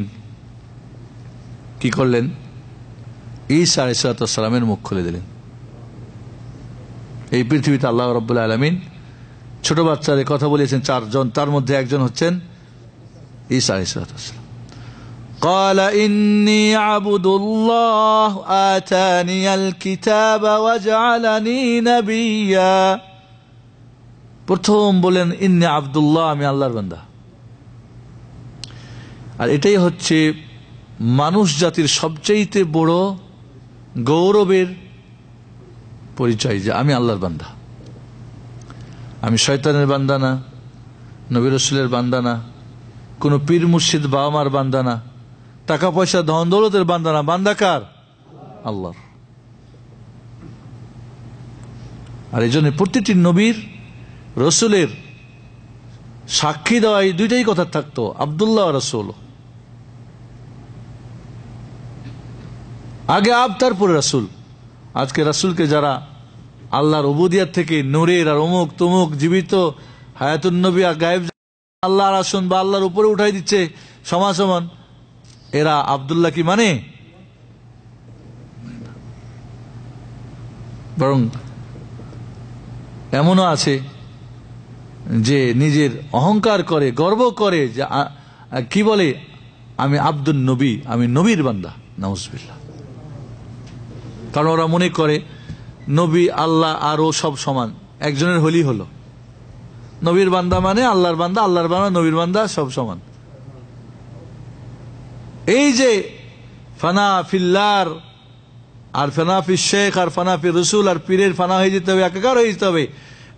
S2: কি করলেন? ঈসা আলাইহিস সালামের মুখ খুলে দিলেন। এই পৃথিবীতে আল্লাহ রাব্বুল আলামিন ছোট বাচ্চাদের কথা বলেছেন 4 জন, তার মধ্যে একজন হচ্ছেন ঈসা আলাইহিস সালাম। قال إني عبد الله آتاني الكتاب وجعلني نبيا, প্রথম বলেন ইন্নী আব্দুল্লাহ, আমি আল্লাহর বান্দা। আর এটাই হচ্ছে মানুষ জাতির সবচেয়ে বড় গৌরবের পরিচয়, যে আমি আল্লাহর বান্দা। আমি শয়তানের বান্দা না, নবী রাসূলের বান্দা না, কোন পীর মুর্শিদ বাবা মার বান্দা না, টাকা পয়সা ধন দৌলতের বান্দা না। বান্দা কার? আল্লাহর। আর এই জন্য প্রতিটি নবীর রসুলের সাক্ষী দেওয়া এই দুইটাই কথা থাকতো, আব্দুল্লাহ রসুল। আগে আব, তারপরে রাসূল। আজকে রাসূলকে যারা আল্লাহর উবুদিয়ত থেকে নূরের আর অমুক তমুক জীবিত হায়াতুন নবী গায়েব আল্লাহর আসন বা আল্লাহর উপরে উঠাই দিচ্ছে সমান, এরা আব্দুল্লাহ কি মানে? বরং এমনও আছে যে নিজের অহংকার করে, গর্ব করে, যে কি বলে, আমি আব্দুল নবী, আমি নবীর বান্দা। নাউজুবিল্লাহ। কারণ ওরা মনে করে নবী, আল্লাহ আর ও সব সমান, একজনের হলি হলো। নবীর বান্দা মানে আল্লাহর বান্দা, আল্লাহর বান্দা নবীর বান্দা, সব সমান। এই যে ফানা ফিল্লার আর ফানা ফিল শেখ আর ফানা ফিল রসুল আর পীরের ফানা হয়ে যেতে হবে, একাকার হয়ে যেতে হবে,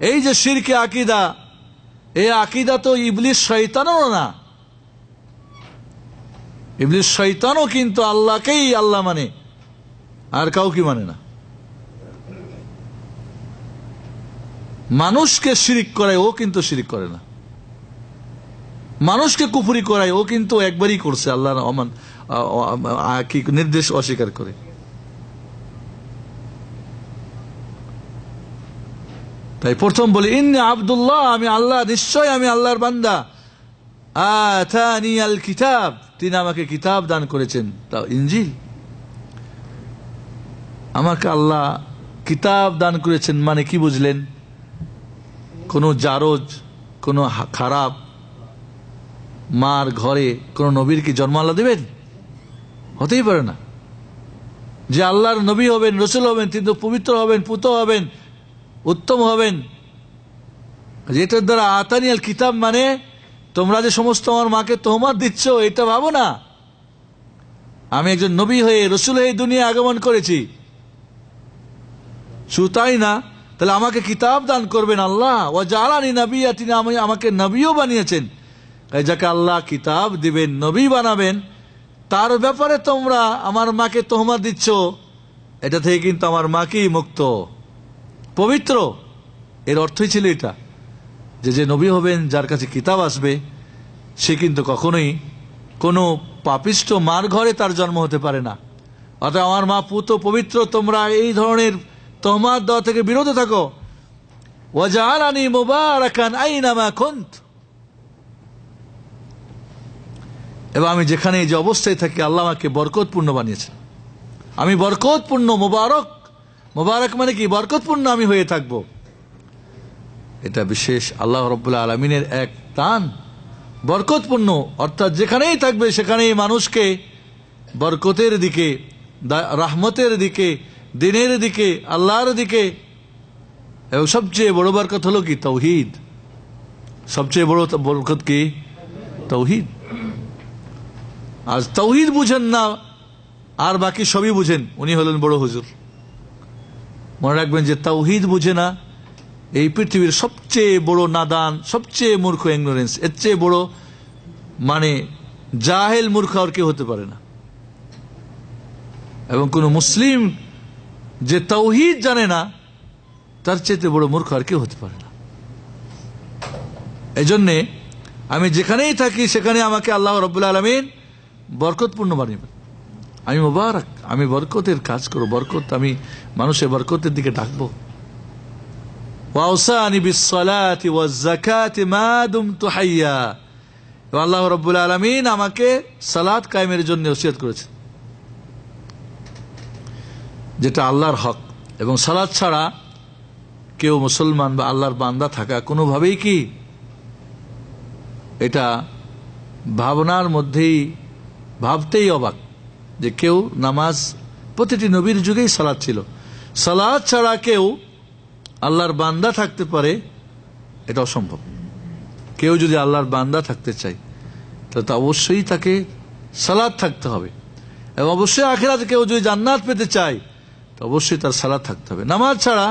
S2: এই যে শিরকে আকীদা, এই আকীদা তো ইবলিস শয়তানেরও না। ইবলিস শয়তানও কিন্তু আল্লাহকেই আল্লাহ মানে, আর কাউকে মানে না। মানুষকে শিরিক করায়, ও কিন্তু শিরিক করে না। মানুষকে কুফরি করায়, ও কিন্তু একবারই করছে আল্লাহর কি নির্দেশ অস্বীকার করে। তাই প্রথম বলি ইন্নী আব্দুল্লাহ, আমি আল্লাহ, নিশ্চয় আমি আল্লাহর বান্দা। আতানি আল কিতাব, তিনি আমাকে কিতাব দান করেছেন, তাও ইনজিল। আমাকে আল্লাহ কিতাব দান করেছেন মানে কি বুঝলেন? কোনো জারজ, কোনো খারাপ মার ঘরে কোন নবীর কি জন্ম আল্লাহ দেবেন? হতেই পারে না। যে আল্লাহর নবী হবেন, রসুল হবেন, তিনি তো পবিত্র হবেন, পুত হবেন, উত্তম হবেন। যেটার দ্বারা আতানি আল কিতাব মানে তোমরা যে সমস্ত আমার মাকে তোহমাত দিচ্ছ, এটা ভাবো না। আমি একজন নবী হয়ে, রসুল হয়ে দুনিয়া আগমন করেছি। শুধু তাই না, তাহলে আমাকে কিতাব দান করবেন আল্লাহ। ও জালানি নবিয়্যা, তিনি আমাকে নবীও বানিয়েছেন। যাকে আল্লাহ কিতাব দিবেন, নবী বানাবেন, তার ব্যাপারে তোমরা আমার মাকে তোহমাত দিচ্ছ, এটা থেকে কিন্তু আমার মাকেই মুক্ত, পবিত্র। এর অর্থই ছিল এটা, যে নবী হবেন, যার কাছে কিতাব আসবে, সে কিন্তু কখনোই কোনো পাপিষ্ট মার ঘরে তার জন্ম হতে পারে না। অর্থাৎ আমার মা পুত পবিত্র, তোমরা এই ধরনের তহমাত দেওয়া থেকে বিরত থাকো। ওয়াজআলানি মুবারাকান আইনামা কুনত, এবং আমি যেখানে যে অবস্থায় থাকি আল্লাহ আমাকে বরকতপূর্ণ বানিয়েছেন। আমি বরকতপূর্ণ, মুবারক। মুবারক মানে কি? বরকতপূর্ণ আমি হয়ে থাকবো। এটা বিশেষ আল্লাহ রাব্বুল আলামিনের এক দান, বরকতপূর্ণ। অর্থাৎ যেখানেই থাকবে সেখানেই মানুষকে বরকতের দিকে, রাহমতের দিকে, দিনের দিকে, আল্লাহর দিকে। এবং সবচেয়ে বড় বরকত হলো কি? তাওহীদ। সবচেয়ে বড় বরকত কি? তাওহীদ। আজ তাওহীদ বুঝেন না, আর বাকি সবই বুঝেন, উনি হলেন বড় হুজুর। মনে রাখবেন যে তাওহীদ বুঝে না, এই পৃথিবীর সবচেয়ে বড় নাদান, সবচেয়ে মূর্খ, ইগনোরেন্স, এর চেয়ে বড় মানে জাহেল মূর্খ আর কেউ হতে পারে না। এবং কোন মুসলিম যে তাওহীদ জানে না, তার চেয়ে বড় মূর্খ আর কেউ হতে পারে না। এই জন্যে আমি যেখানেই থাকি সেখানে আমাকে আল্লাহ রাব্বুল আলামিন বরকতপূর্ণ বানিয়েবেন। আমি মুবারক, আমি বরকতের কাজ করব, বরকত, আমি মানুষের বরকতের দিকে ডাকবো। ওয়াউসানি বিসসালাতি ওয়াজ-যাকাতি মা দুমতু হাইয়া, আল্লাহ রাব্বুল আলামিন আমাকে সালাত কায়েমের জন্য ওসিয়ত করেছেন, যেটা আল্লাহর হক। এবং সালাত ছাড়া কেউ মুসলমান বা আল্লাহর বান্দা থাকা কোনোভাবেই কি, এটা ভাবনার মধ্যেই, ভাবতেই অবাক যে কেউ নামাজ, প্রতিটি নবীর যুগেই সালাত ছিল। সালাত ছাড়া কেউ আল্লাহর বান্দা থাকতে পারে, এটা অসম্ভব। কেউ যদি আল্লাহর বান্দা থাকতে চায় তাহলে তো অবশ্যই তাকে সালাত থাকতে হবে। এবং অবশ্যই আখিরাতে কেউ যদি জান্নাত পেতে চায় তো অবশ্যই তার সালাত থাকতে হবে। নামাজ ছাড়া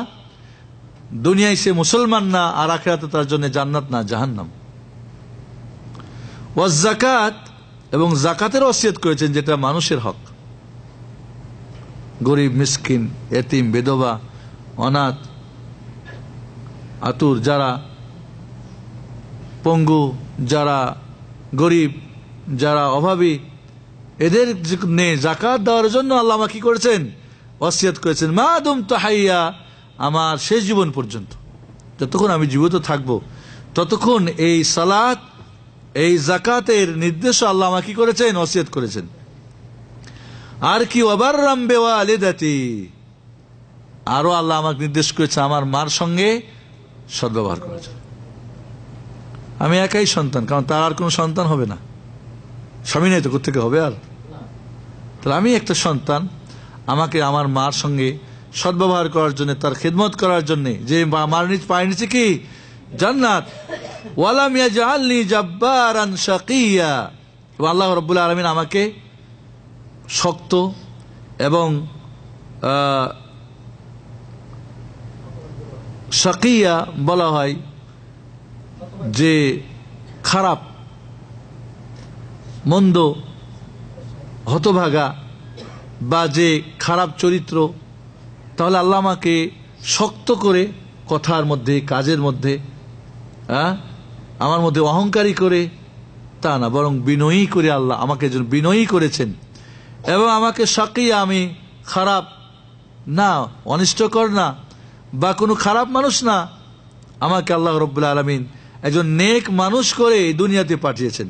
S2: দুনিয়ায় সে মুসলমান না, আর আখিরাতে তার জন্য জান্নাত না, জাহান্নাম। ওয়াজ যাকাত, এবং যাকাতের ওসিয়ত করেছেন, যেটা মানুষের হক। গরিব, মিসকিন, এতিম, বিধবা, অনাথ, আতুর, যারা পঙ্গু, যারা গরিব, যারা অভাবী, এদের যাকাত দেওয়ার জন্য আল্লাহ কি করেছেন? ওসিয়ত করেছেন, মা দুমতু হাইয়া, আমার শেষ জীবন পর্যন্ত, যতক্ষণ আমি জীবিত থাকব ততক্ষণ এই সালাত, এই যাকাতের নির্দেশ আল্লাহ আমাকে কি করেছেন? ওসিয়ত করেছেন। আর কি? ওয়াবাররাম বিওয়ালিদাতি, আরো আল্লাহ আমাকে নির্দেশ করেছে আমার মার সঙ্গে সদ্ব্যবহার করেছে। আমি একাই সন্তান, কারণ তার আর কোনো সন্তান হবে না, স্বামী নেই তো, কোথেকে হবে আর? তাহলে আমি একটা সন্তান, আমাকে আমার মার সঙ্গে সদ্ব্যবহার করার জন্য, তার খেদমত করার জন্য, যে মার পায়ের নিচে কি জান্নাত। ওয়ালাম ইয়াজআলনি জাব্বারান শাকিয়া, এবং আল্লাহ রাব্বুল আলামিন আমাকে শক্ত এবং শাকিয়া বলা হয় যে খারাপ, মন্দ, হতভাগা বা যে খারাপ চরিত্র, তাহলে আল্লাহ আমাকে শক্ত করে কথার মধ্যে, কাজের মধ্যে, আমার মধ্যে অহংকারী করে তা না, বরং বিনয়ী করে আল্লাহ আমাকে বিনয়ী করেছেন। এবং আমাকে শাকিয়া, আমি খারাপ না, অনিষ্টকর না, বা কোনো খারাপ মানুষ না, আমাকে আল্লাহ রাব্বুল আলামিন একজন নেক মানুষ করে দুনিয়াতে পাঠিয়েছেন।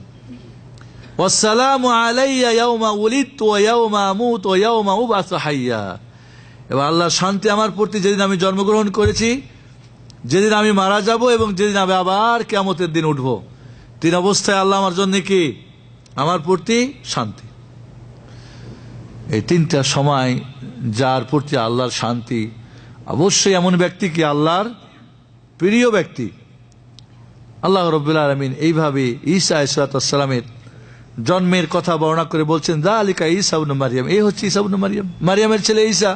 S2: ওয়াসসালামু আলাইয়া ইয়াউমা উলিদতু ওয়া ইয়াউমা আমুতু ওয়া ইয়াউমা উবআসু হাইয়া, এবং আল্লাহর শান্তি আমার প্রতি যেদিন আমি জন্মগ্রহণ করেছি, যেদিন আমি মারা যাব, এবং যেদিন আমি আবার কিয়ামতের দিন উঠব, তিন অবস্থায় আল্লাহ আমার জন্য কি, আমার প্রতি শান্তি। এই তিনটা সময় যার প্রতি আল্লাহর শান্তি, অবশ্যই এমন ব্যক্তি কি আল্লাহর প্রিয় ব্যক্তি। আল্লাহ রাব্বুল আলামিন এইভাবে ঈসা আলাইহিস সালামের জন্মের কথা বর্ণনা করে বলছেন, যালিকা ঈসা ইবনে মারইয়াম, এই হচ্ছে ঈসা ইবনে মারইয়াম, মারইয়ামের ছেলে ঈসা।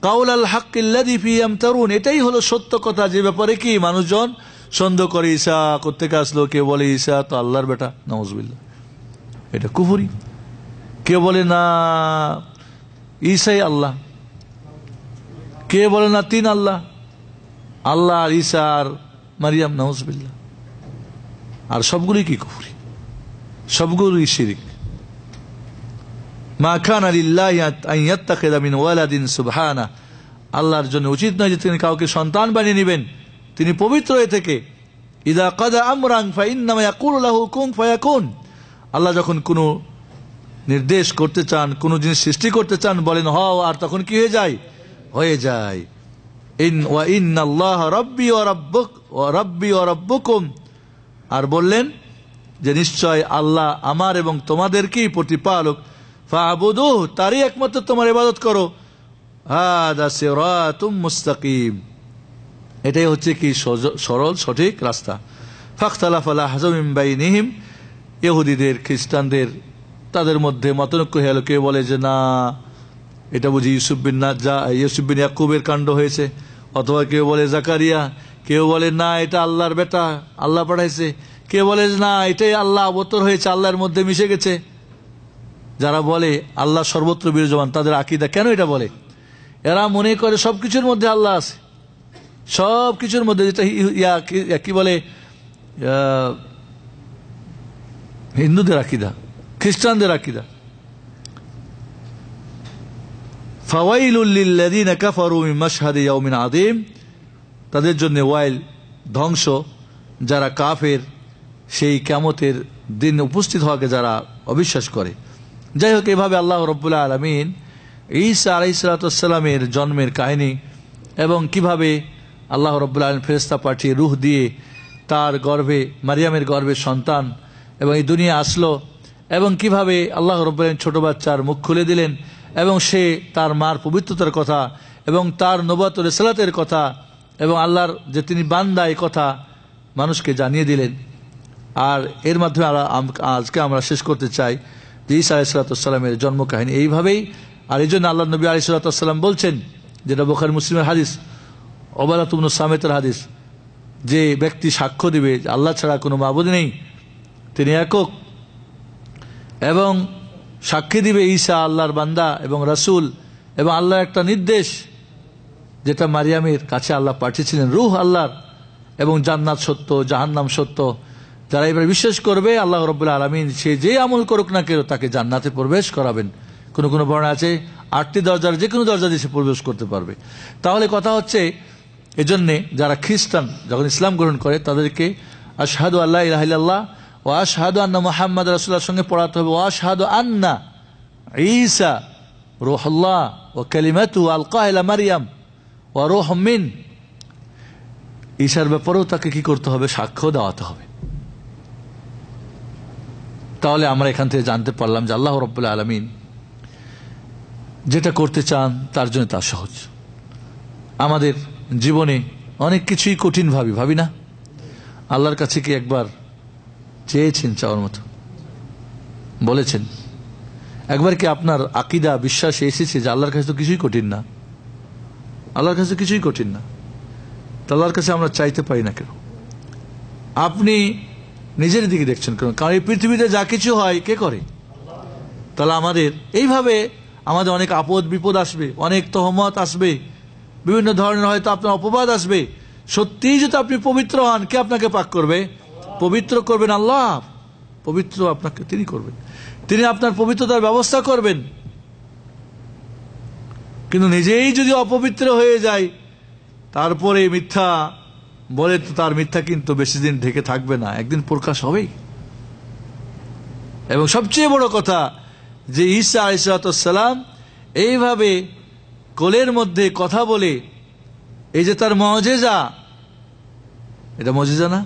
S2: কাউলাল হাক্কিল্লাযী ফীহি ইয়ামতারুন, এটাই হলো সত্য কথা, যে ব্যাপারে কি মানুষজন সন্দেহ করে। ঈসা কোত্থেকে আসলো? কেউ বলে ঈসা তো আল্লাহর বেটা, নাউযুবিল্লাহ, এটা কুফরি। কেউ বলে না ঈসাই আল্লাহ, কে বলে না তিন আল্লাহ, আল্লাহ আর ঈসা আর মারইয়াম, নাউযুবিল্লাহ। আর সবগুলোই কি কুফরি, সবগুলোই শিরক। মা কানা লিল্লাহি আন ইয়াত্তাখিযা মিন ওয়ালাদিন সুবহানাহু, আল্লাহর জন্য উচিত নয় যে তিনি কাউকে সন্তান বানিয়ে নেবেন, তিনি পবিত্র হয়ে থেকে। ইযা কাদা আমরান ফাইন্নামা ইয়াকুলু লাহু কুন ফায়াকুন, আল্লাহ যখন কোনো নির্দেশ করতে চান, কোনো জিনিস সৃষ্টি করতে চান, বলেন হও, আর তখন কি হয়ে যায়? হয়ে যায়। ইন্নাল্লাহা রাব্বি ওয়া রাব্বি ওয়া রাব্বুকুম, আর বললেন যে নিশ্চয় আল্লাহ আমার এবং তোমাদের কি প্রতিপালক, ফা'বুদুহু, তারই একমাত্র তোমার ইবাদত করো। হাদা সিরাতুম মুস্তাকিম, এটাই হচ্ছে কি সরল সঠিক রাস্তা। ফাখতালাফাল আহজাবু মিন বাইনিহিম, ইহুদিদের খ্রিস্টানদের তাদের মধ্যে মতনৈক্য হয়ে গেল। কেউ বলে যে না, এটা বুঝি ইউসুফ বিন ইয়াকুবের কাণ্ড হয়েছে, অথবা কেউ বলে জাকারিয়া, কেউ বলে না এটা আল্লাহর বেটা, আল্লাহ পাঠাইছে, কেউ বলে না এটাই আল্লাহ অবতর হয়েছে, আল্লাহর মধ্যে মিশে গেছে। যারা বলে আল্লাহ সর্বত্র বিরাজমান, তাদের আকীদা কেন এটা বলে? এরা মনে করে সবকিছুর মধ্যে আল্লাহ আছে, সবকিছুর মধ্যে, যেটা কি বলে হিন্দুদের আকীদা, খ্রিস্টানদের আকীদা। ফাওয়াইলুল লিল্লাযীনা কাফারু মিন মাশহাদি ইয়াউমিন আযীম, তাদের জন্য ওয়াইল, ধ্বংস, যারা কাফের সেই কিয়ামতের দিন উপস্থিত হওয়াকে যারা অবিশ্বাস করে। যাই হোক, এভাবে আল্লাহ রাব্বুল আলামিন ঈসা আলাইহিস সালামের জন্মের কাহিনী, এবং কিভাবে আল্লাহ রাব্বুল আলামিন ফেরেশতা পাঠিয়ে রূহ দিয়ে তার গর্ভে, মারিয়ামের গর্ভে সন্তান এবং এই দুনিয়া আসলো, এবং কিভাবে আল্লাহ রাব্বুল আলামিন ছোট বাচ্চার মুখ খুলে দিলেন, এবং সে তার মার পবিত্রতার কথা এবং তার নবুয়ত ও রিসালাতের কথা এবং আল্লাহর যে তিনি বান্দা, এই কথা মানুষকে জানিয়ে দিলেন। আর এর মাধ্যমে আজকে আমরা শেষ করতে চাই যে ঈসা আলাইহিস সালামের জন্ম কাহিনী এইভাবেই। আর এই জন্য আল্লাহ নবী আলাইহিস সালাম বলছেন, যেটা বুখারী মুসলিমের হাদিস, উবাদাহ ইবনে সামিতের হাদিস, যে ব্যক্তি সাক্ষ্য দিবে যে আল্লাহ ছাড়া কোনো মাবুদ নেই, তিনি একক, এবং সাক্ষী দিবে ঈসা আল্লাহর বান্দা এবং রাসূল, এবং আল্লাহর একটা নির্দেশ যেটা মারিয়ামের কাছে আল্লাহ পাঠিয়েছিলেন, রূহ আল্লাহর, এবং জান্নাত সত্য, জাহান্নাম সত্য। যারা এবার বিশ্বাস করবে, আল্লাহ রাব্বুল আলামিন সে যে আমল করুক না কেন তাকে জান্নাতে প্রবেশ করাবেন। কোনো কোনো বর্ণনা আছে 8টি দরজার যে কোনো দরজা দিয়ে সে প্রবেশ করতে পারবে। তাহলে কথা হচ্ছে, এজন্যে যারা খ্রিস্টান যখন ইসলাম গ্রহণ করে তাদেরকে আশহাদু আল্লা ইলাহা ইল্লাল্লাহ ওয়া আশহাদু আন্না মুহাম্মাদ রাসূলুল্লাহর সঙ্গে পড়াতে হবে, ওয়া আশহাদু আন্না ঈসা রূহুল্লাহ ওয়া কালিমাতুহু আলকাহা ইলা মারইয়াম ওয়া রূহুম মিন। ঈসার ব্যাপারেও তাকে কি করতে হবে? সাক্ষ্য দেওয়াতে হবে। তাহলে আমরা এখান থেকে জানতে পারলাম যে আল্লাহ রাব্বুল আলামিন যেটা করতে চান তার জন্য তা সহজ। আমাদের জীবনে অনেক কিছুই কঠিন ভাবি না? আল্লাহর কাছে কি একবার চেয়েছেন চাওয়ার মতো? বলেছেন? একবার কি আপনার আকীদা বিশ্বাসে এসেছে যে আল্লাহর কাছে তো কিছুই কঠিন না? আল্লাহর কাছে কিছুই কঠিন না। তো আল্লাহর কাছে আমরা চাইতে পারি না কেন? আপনি নিজের দিকে দেখছেন কেন? কারণ এই পৃথিবীতে যা কিছু হয় কে করে? তাহলে আমাদের এইভাবে আমাদের অনেক আপদ বিপদ আসবে, অনেক তহমত আসবে, বিভিন্ন ধরনের হয়তো আপনার অপবাদ আসবে। সত্যিই যদি আপনি পবিত্র হন, কে আপনাকে পাক করবে? পবিত্র করবেন আল্লাহ। পবিত্র আপনাকে তিনি করবেন, তিনি আপনার পবিত্রতার ব্যবস্থা করবেন। কিন্তু নিজেই যদি অপবিত্র হয়ে যায়, তারপরে মিথ্যা বলে, তো তার মিথ্যা কিন্তু বেশি দিন ঢেকে থাকবে না, একদিন প্রকাশ হবেই। এবং সবচেয়ে বড় কথা যে ঈসা আলাইহিস সালাম এইভাবে কোলের মধ্যে কথা বলে, এই যে তার মুজিজা, এটা মুজিজা না?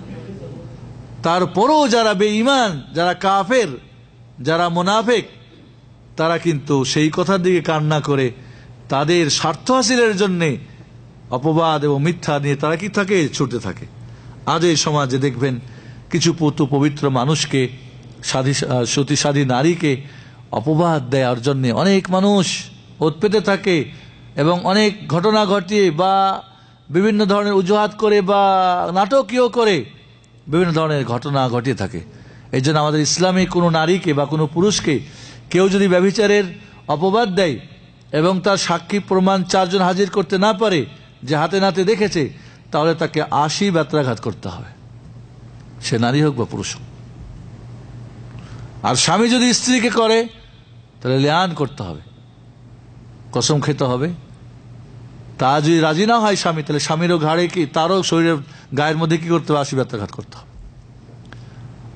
S2: তারপরও যারা বেঈমান, যারা কাফের, যারা মুনাফিক, তারা কিন্তু সেই কথার দিকে কান্না করে তাদের স্বার্থ হাসিলের জন্য অপবাদ এবং মিথ্যা নিয়ে তারা কি থাকে? ছুটতে থাকে। আজ এই সমাজে দেখবেন কিছু পবিত্র মানুষকে, সতী নারীকে অপবাদ দেওয়ার জন্য অনেক মানুষ ওত পেতে থাকে এবং অনেক ঘটনা ঘটিয়ে বা বিভিন্ন ধরনের অজুহাত করে বা নাটকীয় করে বিভিন্ন ধরনের ঘটনা ঘটিয়ে থাকে। এই জন্য আমাদের ইসলামে কোনো নারীকে বা কোনো পুরুষকে কেউ যদি ব্যভিচারের অপবাদ দেয় এবং তার সাক্ষী প্রমাণ 4 জন হাজির করতে না পারে যে হাতে নাতে দেখেছে, তাহলে তাকে 80 বেত্রাঘাত করতে হবে, সে নারী হোক বা পুরুষ হোক। আর স্বামী যদি স্ত্রীকে করে, তাহলে লিয়ান করতে হবে, কসম খেতে হবে। তা যদি রাজি না হয় স্বামী, তাহলে স্বামীরও ঘাড়ে কি, তারও শরীরের গায়ের মধ্যে কি করতে হবে? 80 বেত্রাঘাত করতে হবে।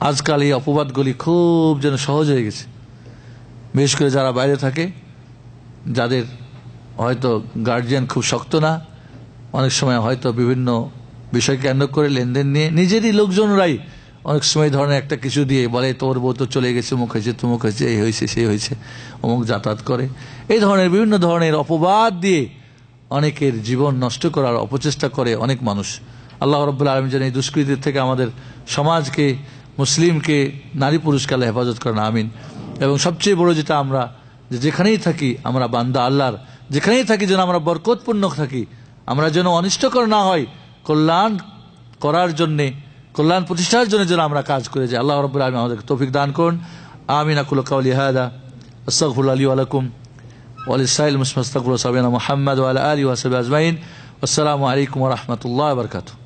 S2: আজকাল এই অপবাদগুলি খুব যেন সহজ হয়ে গেছে, বিশেষ করে যারা বাইরে থাকে, যাদের হয়তো গার্জিয়ান খুব শক্ত না, অনেক সময় হয়তো বিভিন্ন বিষয় কেন্দ্র করে লেনদেন নিয়ে নিজেরই লোকজনরাই অনেক সময় ধরনের একটা কিছু দিয়ে বলে, তোর বউ তো চলে গেছে, অমুক হয়েছে, তুমুক হয়েছে, এই হয়েছে, সেই হয়েছে, অমুক যাতায়াত করে। এই ধরনের বিভিন্ন ধরনের অপবাদ দিয়ে অনেকের জীবন নষ্ট করার অপচেষ্টা করে অনেক মানুষ। আল্লাহ রাব্বুল আলামিন যেন এই দুষ্কৃতি থেকে আমাদের সমাজকে, মুসলিমকে, নারী পুরুষকে আল্লাহ হেফাজত করেন, আমিন। এবং সবচেয়ে বড় যেটা, আমরা যেখানেই থাকি আমরা বান্দা আল্লাহর, যেখানেই থাকি যেন আমরা বরকতপূর্ণ থাকি, আমরা যেন অনিষ্টকর না হয়, কল্যাণ করার জন্যে, কল্যাণ প্রতিষ্ঠার জন্য যেন আমরা কাজ করে যাই। আল্লাহ রাব্বুল আলামিন আমাদেরকে তৌফিক দান করুন, আমিন। আকুলু কাওলি হাদা আস্তাগফিরুল্লাহ লি ওয়া লাকুম ওয়া লিসাইল মুসলিমিন আস্তাগফিরু সাবিনা মুহাম্মদ ওয়া আলা আলিহি ওয়া সাহবিহি আজমাইন। আসসালামু আলাইকুম ওয়া রাহমাতুল্লাহি ওয়া বারাকাতুহু।